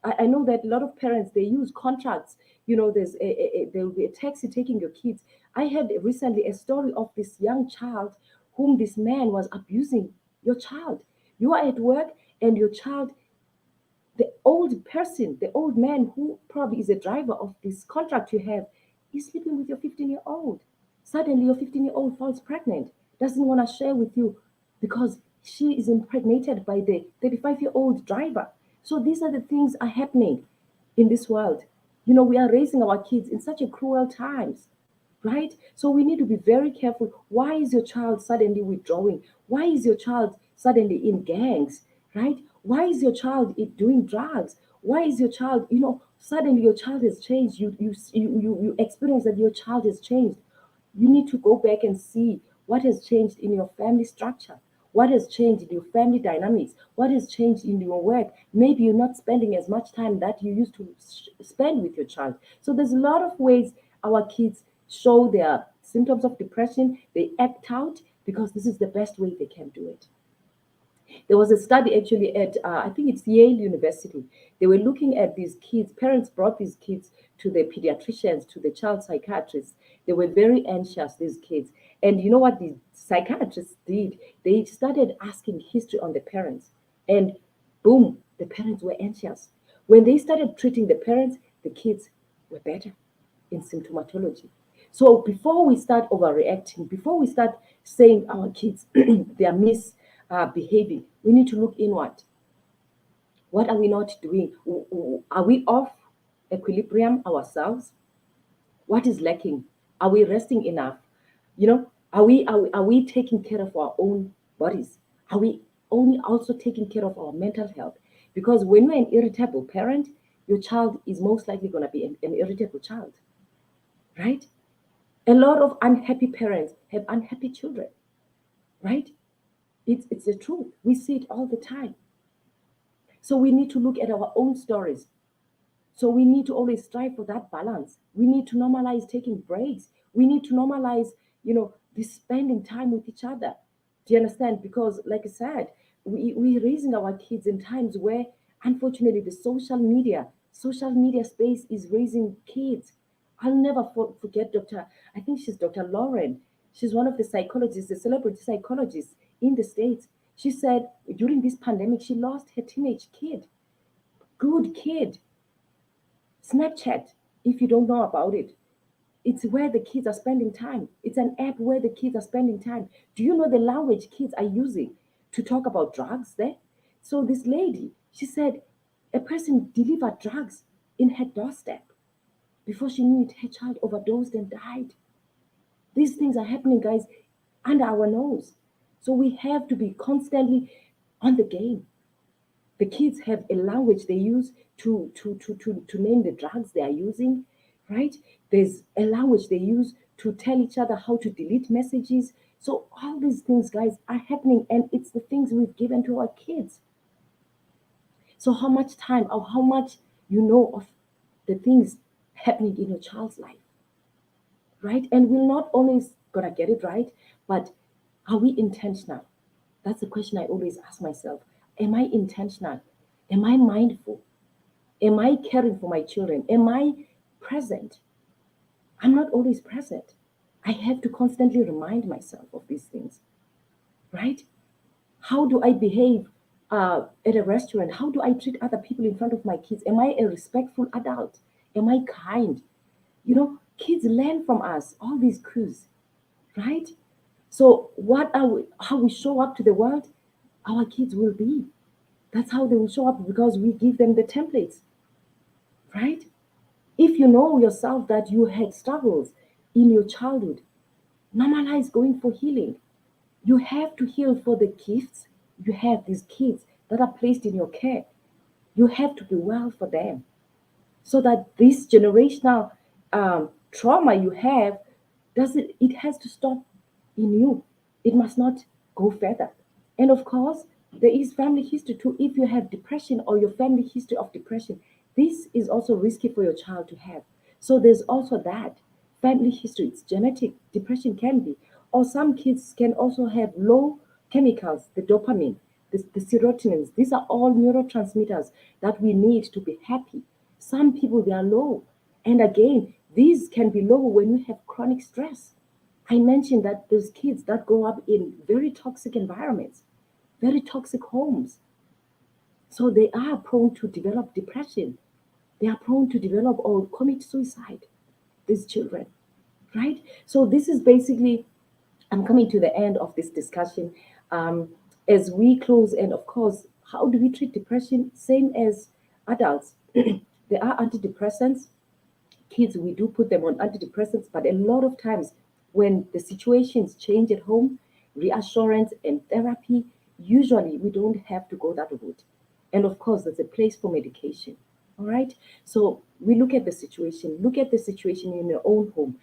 I know that a lot of parents, they use contracts. There will be a taxi taking your kids. I had recently a story of this young child whom this man was abusing your child. You are at work and your child, the old person, the old man who probably is a driver of this contract you have, is sleeping with your 15-year-old. Suddenly, your 15-year-old falls pregnant, doesn't want to share with you because she is impregnated by the 35-year-old driver. So these are the things are happening in this world. We are raising our kids in such a cruel times, right? So we need to be very careful. Why is your child suddenly withdrawing? Why is your child suddenly in gangs, right? Why is your child doing drugs? Why is your child, suddenly your child has changed? You experience that your child has changed. You need to go back and see what has changed in your family structure. What has changed in your family dynamics? What has changed in your work? Maybe you're not spending as much time that you used to spend with your child. So there's a lot of ways our kids show their symptoms of depression. They act out because this is the best way they can do it. There was a study actually at, I think it's Yale University. They were looking at these kids. Parents brought these kids to the pediatricians, to the child psychiatrists. They were very anxious, these kids. And you know what the psychiatrists did? They started asking history on the parents. And boom, the parents were anxious. When they started treating the parents, the kids were better in symptomatology. So before we start overreacting, before we start saying our kids they are misbehaving, we need to look inward. What are we not doing? Are we off equilibrium ourselves? What is lacking? Are we resting enough? Are we taking care of our own bodies? Are we only also taking care of our mental health? Because when you're an irritable parent, your child is most likely going to be an irritable child, right? A lot of unhappy parents have unhappy children, right? It's the truth. We see it all the time. So we need to look at our own stories. So we need to always strive for that balance. We need to normalize taking breaks. We need to normalize, this spending time with each other. Do you understand? Because, like I said, we're raising our kids in times where, unfortunately, the social media space is raising kids. I'll never forget I think she's Dr. Lauren. She's one of the psychologists, the celebrity psychologists in the States. She said during this pandemic, she lost her teenage kid. Good kid. Snapchat, if you don't know about it, it's where the kids are spending time. It's an app where the kids are spending time. Do you know the language kids are using to talk about drugs there? So this lady, she said a person delivered drugs in her doorstep. Before she knew it, her child overdosed and died. These things are happening, guys, under our nose. So we have to be constantly on the game. The kids have a language they use to name the drugs they are using, right? There's a language they use to tell each other how to delete messages. So all these things, guys, are happening, and it's the things we've given to our kids. So how much time or how much you know of the things happening in your child's life, right? And we're not always gonna get it right, but are we intentional? That's the question I always ask myself. Am I intentional? Am I mindful? Am I caring for my children? Am I present? I'm not always present. I have to constantly remind myself of these things, right? How do I behave at a restaurant? How do I treat other people in front of my kids? Am I a respectful adult? Am I kind? Kids learn from us all these cues, right? So how we show up to the world, our kids will be. That's how they will show up because we give them the templates, right? If you know yourself that you had struggles in your childhood, normalize going for healing. You have to heal for the gifts you have, these kids that are placed in your care. You have to be well for them so that this generational trauma you have doesn't, it has to stop in you. It must not go further. And of course, there is family history too. If you have depression or your family history of depression, this is also risky for your child to have. So there's also that family history. It's genetic. Depression can be. Or some kids can also have low chemicals, the dopamine, the serotonins. These are all neurotransmitters that we need to be happy. Some people, they are low. And again, these can be low when you have chronic stress. I mentioned that there's kids that grow up in very toxic environments, very toxic homes. So they are prone to develop depression. They are prone to develop or commit suicide, these children, right? So this is basically, I'm coming to the end of this discussion. Um, as we close, and of course, how do we treat depression? Same as adults. There are antidepressants. Kids, we do put them on antidepressants, but a lot of times when the situations change at home, reassurance and therapy, usually we don't have to go that route. And of course, there's a place for medication. All right. So we look at the situation in your own home,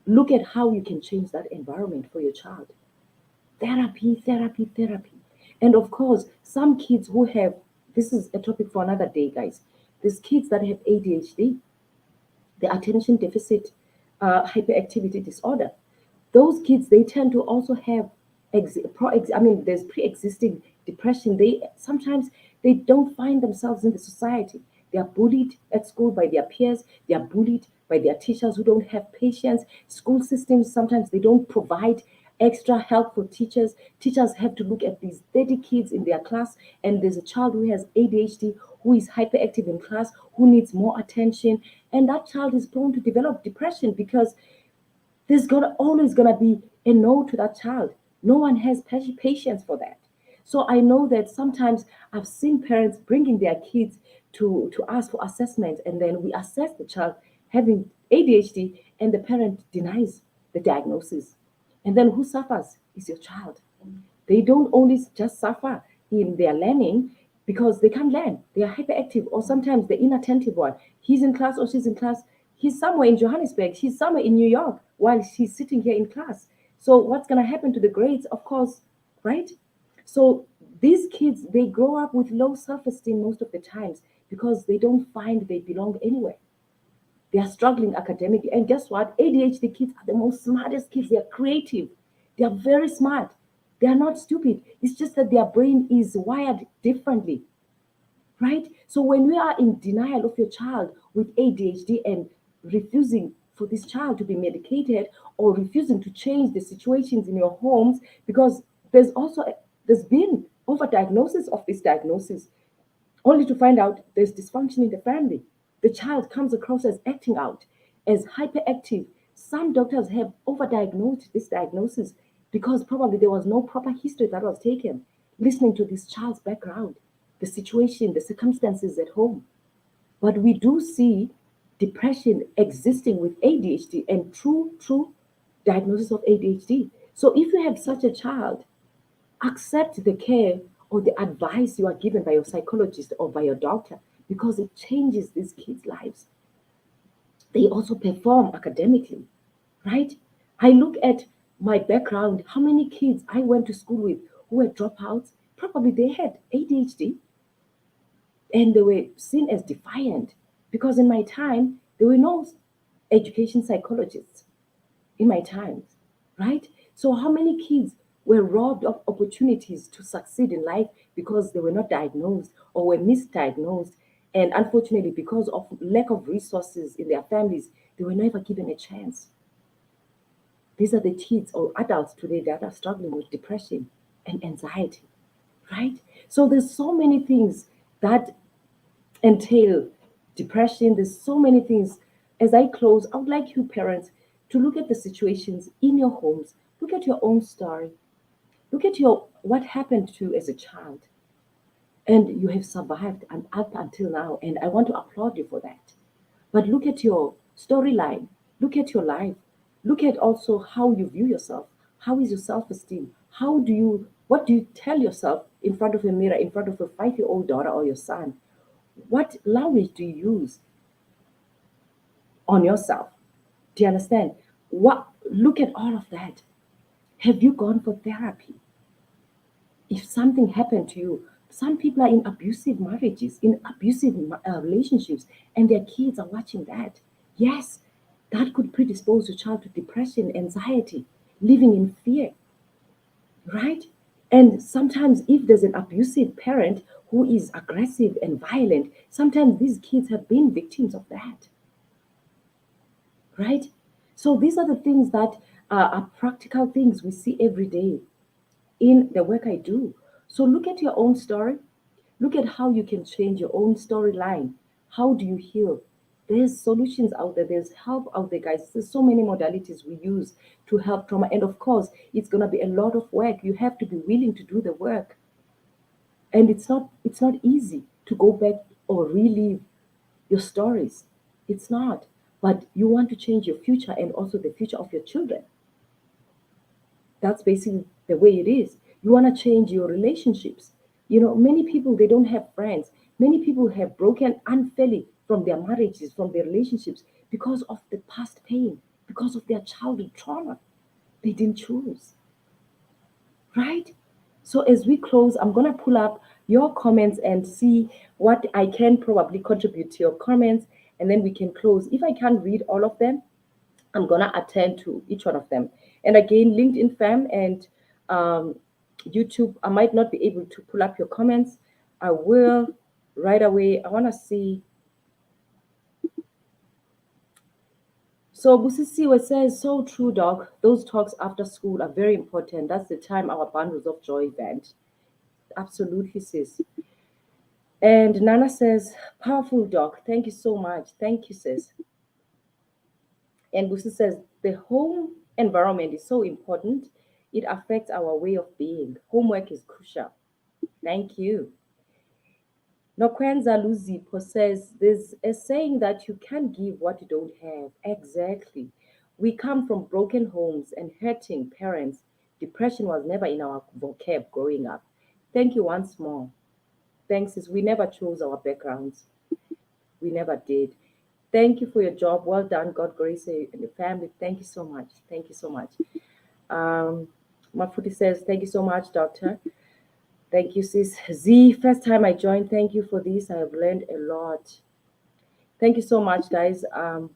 look at how you can change that environment for your child. Therapy, therapy, therapy. And of course, some kids who have, this is a topic for another day, guys. There's kids that have ADHD, the attention deficit hyperactivity disorder. Those kids, they tend to also have there's pre-existing depression. They sometimes they don't find themselves in the society. They are bullied at school by their peers. They are bullied by their teachers who don't have patience. School systems, sometimes they don't provide extra help for teachers. Teachers have to look at these 30 kids in their class, and there's a child who has ADHD, who is hyperactive in class, who needs more attention, and that child is prone to develop depression because there's always gonna be a no to that child. No one has patience for that. So I know that sometimes I've seen parents bringing their kids to ask for assessment, and then we assess the child having ADHD, and the parent denies the diagnosis. And then who suffers is your child. They don't only just suffer in their learning because they can't learn. They are hyperactive, or sometimes the inattentive one. He's in class or she's in class. He's somewhere in Johannesburg. She's somewhere in New York while she's sitting here in class. So what's going to happen to the grades? Of course, right? So these kids, they grow up with low self-esteem most of the times because they don't find they belong anywhere. They are struggling academically. And guess what? ADHD kids are the most smartest kids. They are creative. They are very smart. They are not stupid. It's just that their brain is wired differently, right? So when we are in denial of your child with ADHD and refusing for this child to be medicated, or refusing to change the situations in your homes, because there's been overdiagnosis of this diagnosis, only to find out there's dysfunction in the family. The child comes across as acting out, as hyperactive. Some doctors have overdiagnosed this diagnosis because probably there was no proper history that was taken, listening to this child's background, the situation, the circumstances at home. But we do see depression existing with ADHD and true diagnosis of ADHD. So if you have such a child, accept the care or the advice you are given by your psychologist or by your doctor, because it changes these kids' lives. They also perform academically, right? I look at my background, how many kids I went to school with who were dropouts, probably they had ADHD and they were seen as defiant because in my time, there were no education psychologists in my times, right? So, how many kids were robbed of opportunities to succeed in life because they were not diagnosed or were misdiagnosed? And unfortunately, because of lack of resources in their families, they were never given a chance. These are the kids or adults today that are struggling with depression and anxiety, right? So, there's so many things that entail depression. There's so many things As I close, I would like you parents to look at the situations in your homes. Look at your own story. Look at your what happened to you as a child. And you have survived and up until now. And I want to applaud you for that. But look at your storyline. Look at your life. Look at also how you view yourself. How is your self-esteem? What do you tell yourself in front of a mirror, in front of a 5-year-old daughter or your son? What language do you use on yourself? Do you understand? Look at all of that. Have you gone for therapy? If something happened to you, some people are in abusive marriages, in abusive relationships, and their kids are watching that. Yes, that could predispose your child to depression, anxiety, living in fear, right? And sometimes, if there's an abusive parent who is aggressive and violent, sometimes these kids have been victims of that, right? So, these are the things that are practical things we see every day in the work I do. So look at your own story. Look at how you can change your own storyline. How do you heal? There's solutions out there. There's help out there, guys. There's so many modalities we use to help trauma. And of course, it's gonna be a lot of work. You have to be willing to do the work. And it's not easy to go back or relive your stories. It's not. But you want to change your future and also the future of your children. That's basically the way it is. You want to change your relationships. Many people, they don't have friends. Many people have broken unfairly from their marriages, from their relationships, because of the past pain, because of their childhood trauma. They didn't choose, right? So as we close, I'm going to pull up your comments and see what I can probably contribute to your comments, and then we can close. If I can't read all of them, I'm gonna attend to each one of them. And again, LinkedIn fam and um, YouTube, I might not be able to pull up your comments. I will right away. I wanna see. So Busisiwe says, so true, dog. Those talks after school are very important. That's the time our bundles of joy event. Absolutely, sis. And Nana says, powerful dog. Thank you so much. Thank you, sis. And Busi says the home environment is so important. It affects our way of being. Homework is crucial. Thank you. Nokwenza Luzipo says there's a saying that you can't give what you don't have. Exactly. We come from broken homes and hurting parents. Depression was never in our vocab growing up. Thank you once more. Thanks, is we never chose our backgrounds. We never did. Thank you for your job. Well done. God grace you and your family. Thank you so much. Thank you so much. Um, Mafuti says, thank you so much, doctor. Thank you, sis. Z, first time I joined. Thank you for this. I have learned a lot. Thank you so much, guys. And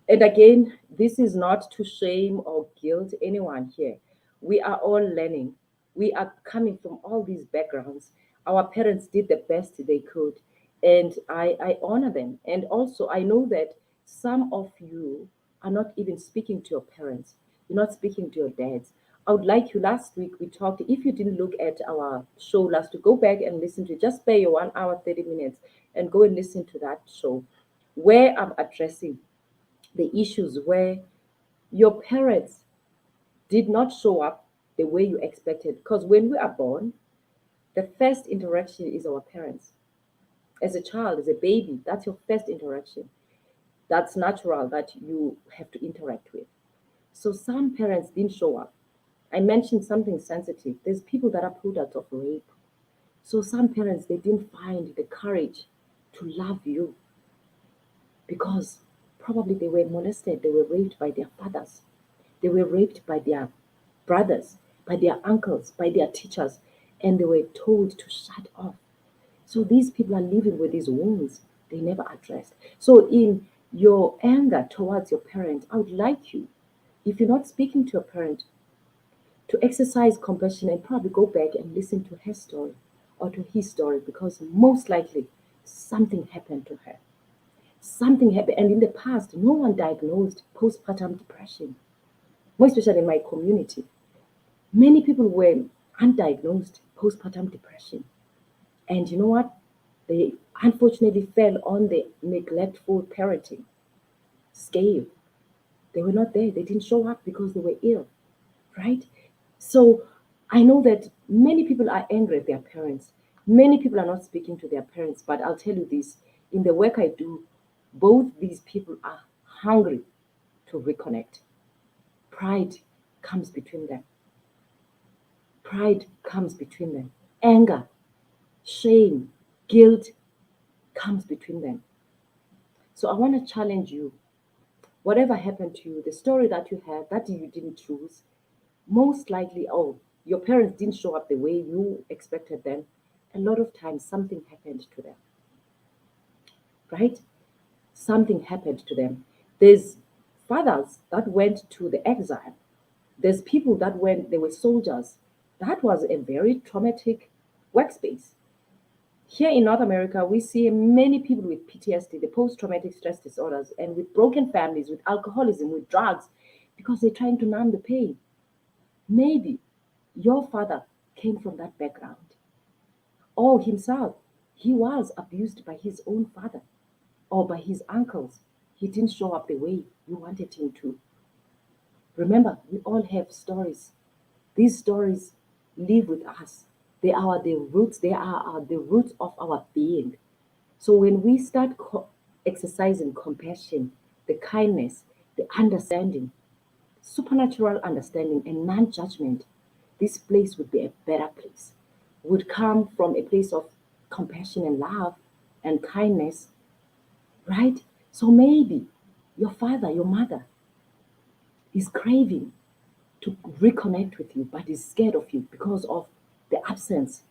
again, this is not to shame or guilt anyone here. We are all learning. We are coming from all these backgrounds. Our parents did the best they could, and I honor them. And also, I know that some of you are not even speaking to your parents, you're not speaking to your dads. I would like you, last week we talked, if you didn't look at our show last week, go back and listen to it. Just spare your 1 hour, 30 minutes and go and listen to that show where I'm addressing the issues where your parents did not show up the way you expected. Because when we are born, the first interaction is our parents. As a child, as a baby, that's your first interaction. That's natural that you have to interact with. So some parents didn't show up. I mentioned something sensitive. There's people that are products of rape. So some parents, they didn't find the courage to love you because probably they were molested, they were raped by their fathers, they were raped by their brothers, by their uncles, by their teachers, and they were told to shut off. So these people are living with these wounds they never addressed. So in your anger towards your parent, I would like you, if you're not speaking to your parent, to exercise compassion and probably go back and listen to her story or to his story because most likely something happened to her. Something happened. And in the past, no one diagnosed postpartum depression, more especially in my community. Many people were undiagnosed postpartum depression. And you know what? They unfortunately fell on the neglectful parenting scale. They were not there. They didn't show up because they were ill, right? So I know that many people are angry at their parents. Many people are not speaking to their parents. But I'll tell you this, in the work I do, both these people are hungry to reconnect. Pride comes between them. Pride comes between them. Anger, shame, guilt comes between them. So I want to challenge you. Whatever happened to you, the story that you had that you didn't choose, most likely, oh, your parents didn't show up the way you expected them. A lot of times, something happened to them, right? Something happened to them. There's fathers that went to the exile. There's people that went, they were soldiers. That was a very traumatic workspace. Here in North America, we see many people with PTSD, the post traumatic stress disorders, and with broken families, with alcoholism, with drugs, because they're trying to numb the pain. Maybe your father came from that background, or himself, he was abused by his own father or by his uncles. He didn't show up the way you wanted him to. Remember, we all have stories. These stories live with us. They are the roots, they are the roots of our being. So when we start exercising compassion, the kindness, the understanding, supernatural understanding, and non judgment, this place would be a better place. Would come from a place of compassion and love and kindness, right? So maybe your father, your mother is craving to reconnect with you, but is scared of you because of the absence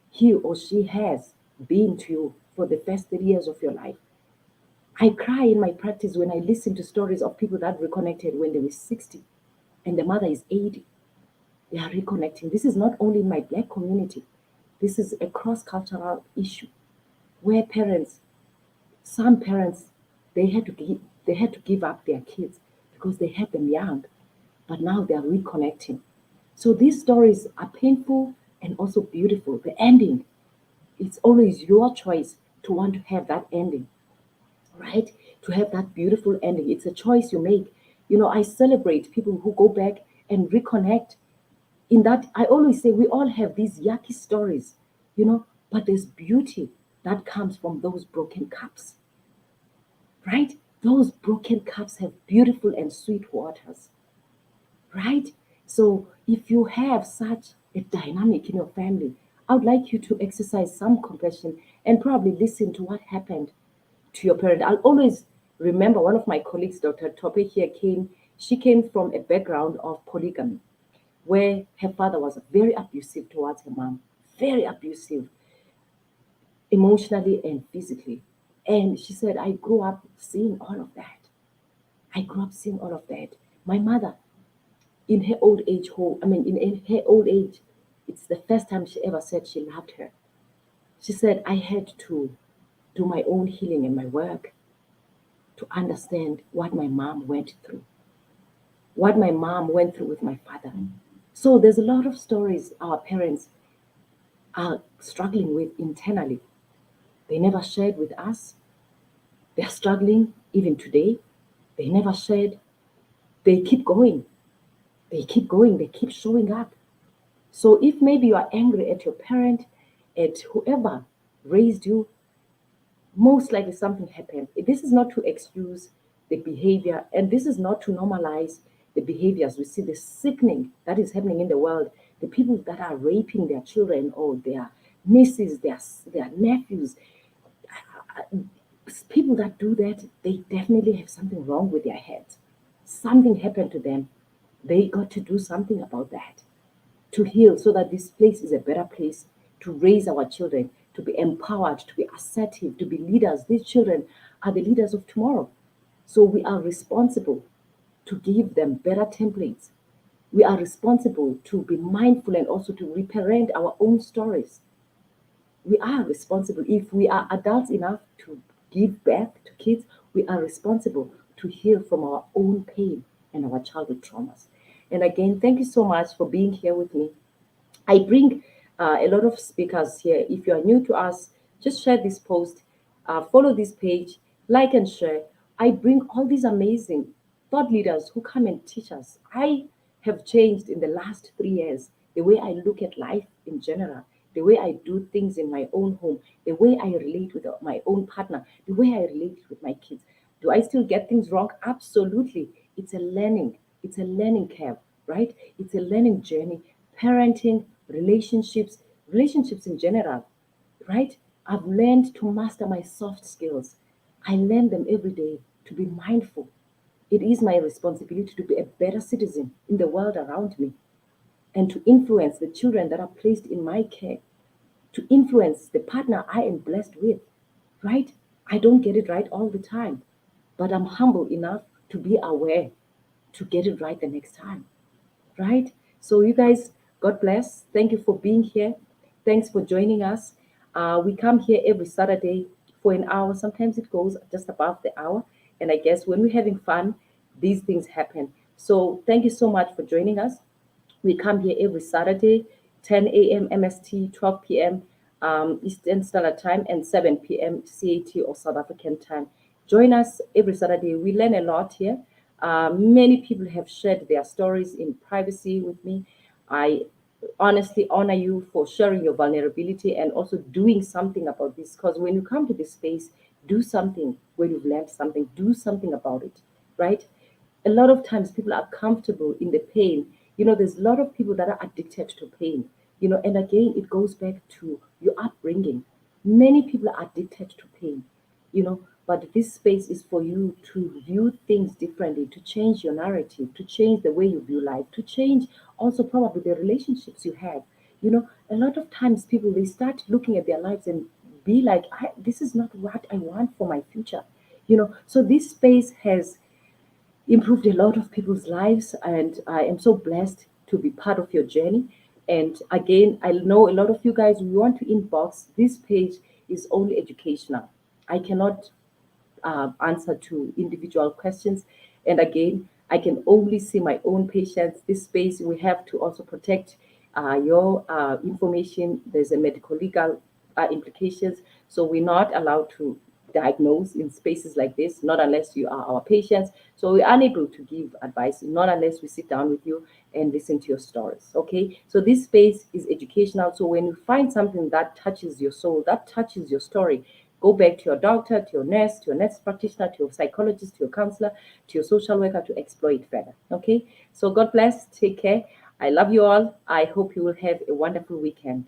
he or she has been to you for the first 30 years of your life. I cry in my practice when I listen to stories of people that reconnected when they were 60 and the mother is 80. They are reconnecting. This is not only in my black community, this is a cross cultural issue where parents, some parents, they had to give up their kids because they had them young, but now they are reconnecting. So these stories are painful and also beautiful. The ending, it's always your choice to want to have that ending, right? To have that beautiful ending. It's a choice you make. You know, I celebrate people who go back and reconnect. In that, I always say we all have these yucky stories, but there's beauty that comes from those broken cups, right? Those broken cups have beautiful and sweet waters, right? So if you have such a dynamic in your family, I would like you to exercise some compassion and probably listen to what happened to your parent. I'll always remember one of my colleagues, Dr. Tope here she came from a background of polygamy, where her father was very abusive towards her mom, very abusive, emotionally and physically. And she said, I grew up seeing all of that. I grew up seeing all of that. My mother, in her old age home, in her old age, it's the first time she ever said she loved her. She said, I had to do my own healing and my work to understand what my mom went through, what my mom went through with my father. So there's a lot of stories our parents are struggling with internally. They never shared with us. They're struggling even today. They never shared. They keep going. They keep going. They keep showing up. So if maybe you are angry at your parent, at whoever raised you, most likely something happened. This is not to excuse the behavior, and this is not to normalize the behaviors. We see the sickening that is happening in the world, the people that are raping their children or their nieces, their nephews. People that do that, they definitely have something wrong with their heads. Something happened to them. They got to do something about that to heal so that this place is a better place to raise our children, to be empowered, to be assertive, to be leaders. These children are the leaders of tomorrow. So we are responsible to give them better templates. We are responsible to be mindful and also to reparent our own stories. We are responsible. If we are adults enough to give birth to kids, we are responsible to heal from our own pain and our childhood traumas. And again, thank you so much for being here with me. I bring a lot of speakers here. If you are new to us, Just share this post, follow this page, like and share. I bring all these amazing thought leaders who come and teach us. I have changed in the last 3 years the way I look at life in general, the way I do things in my own home, the way I relate with my own partner, the way I relate with my kids. Do I still get things wrong? Absolutely. It's a learning curve, right? It's a learning journey. Parenting, relationships in general, right? I've learned to master my soft skills. I learn them every day to be mindful. It is my responsibility to be a better citizen in the world around me and to influence the children that are placed in my care, to influence the partner I am blessed with, right? I don't get it right all the time, but I'm humble enough to be aware to get it right the next time, right? So, you guys, God bless. Thank you for being here. Thanks for joining us. We come here every Saturday for an hour. Sometimes it goes just above the hour. And I guess when we're having fun, these things happen. So, thank you so much for joining us. We come here every Saturday, 10 a.m. MST, 12 p.m. Eastern Standard Time, and 7 p.m. CAT or South African time. Join us every Saturday. We learn a lot here. Many people have shared their stories in privacy with me. I honestly honor you for sharing your vulnerability and also doing something about this. Because when you come to this space, do something when you've learned something, do something about it, right? A lot of times people are comfortable in the pain. There's a lot of people that are addicted to pain, and again, it goes back to your upbringing. Many people are addicted to pain, but this space is for you to view things differently, to change your narrative, to change the way you view life, to change also probably the relationships you have. A lot of times people, they start looking at their lives and be like, this is not what I want for my future. So this space has improved a lot of people's lives, and I am so blessed to be part of your journey. And again, I know a lot of you guys, we want to inbox. This page is only educational. I cannot answer to individual questions. And again, I can only see my own patients. This space, we have to also protect your information. There's a medical legal implications. So we're not allowed to diagnose in spaces like this, not unless you are our patients. So we're unable to give advice, not unless we sit down with you and listen to your stories. Okay. So this space is educational. So when you find something that touches your soul, that touches your story, go back to your doctor, to your nurse practitioner, to your psychologist, to your counselor, to your social worker to explore it further. Okay. So God bless. Take care. I love you all. I hope you will have a wonderful weekend.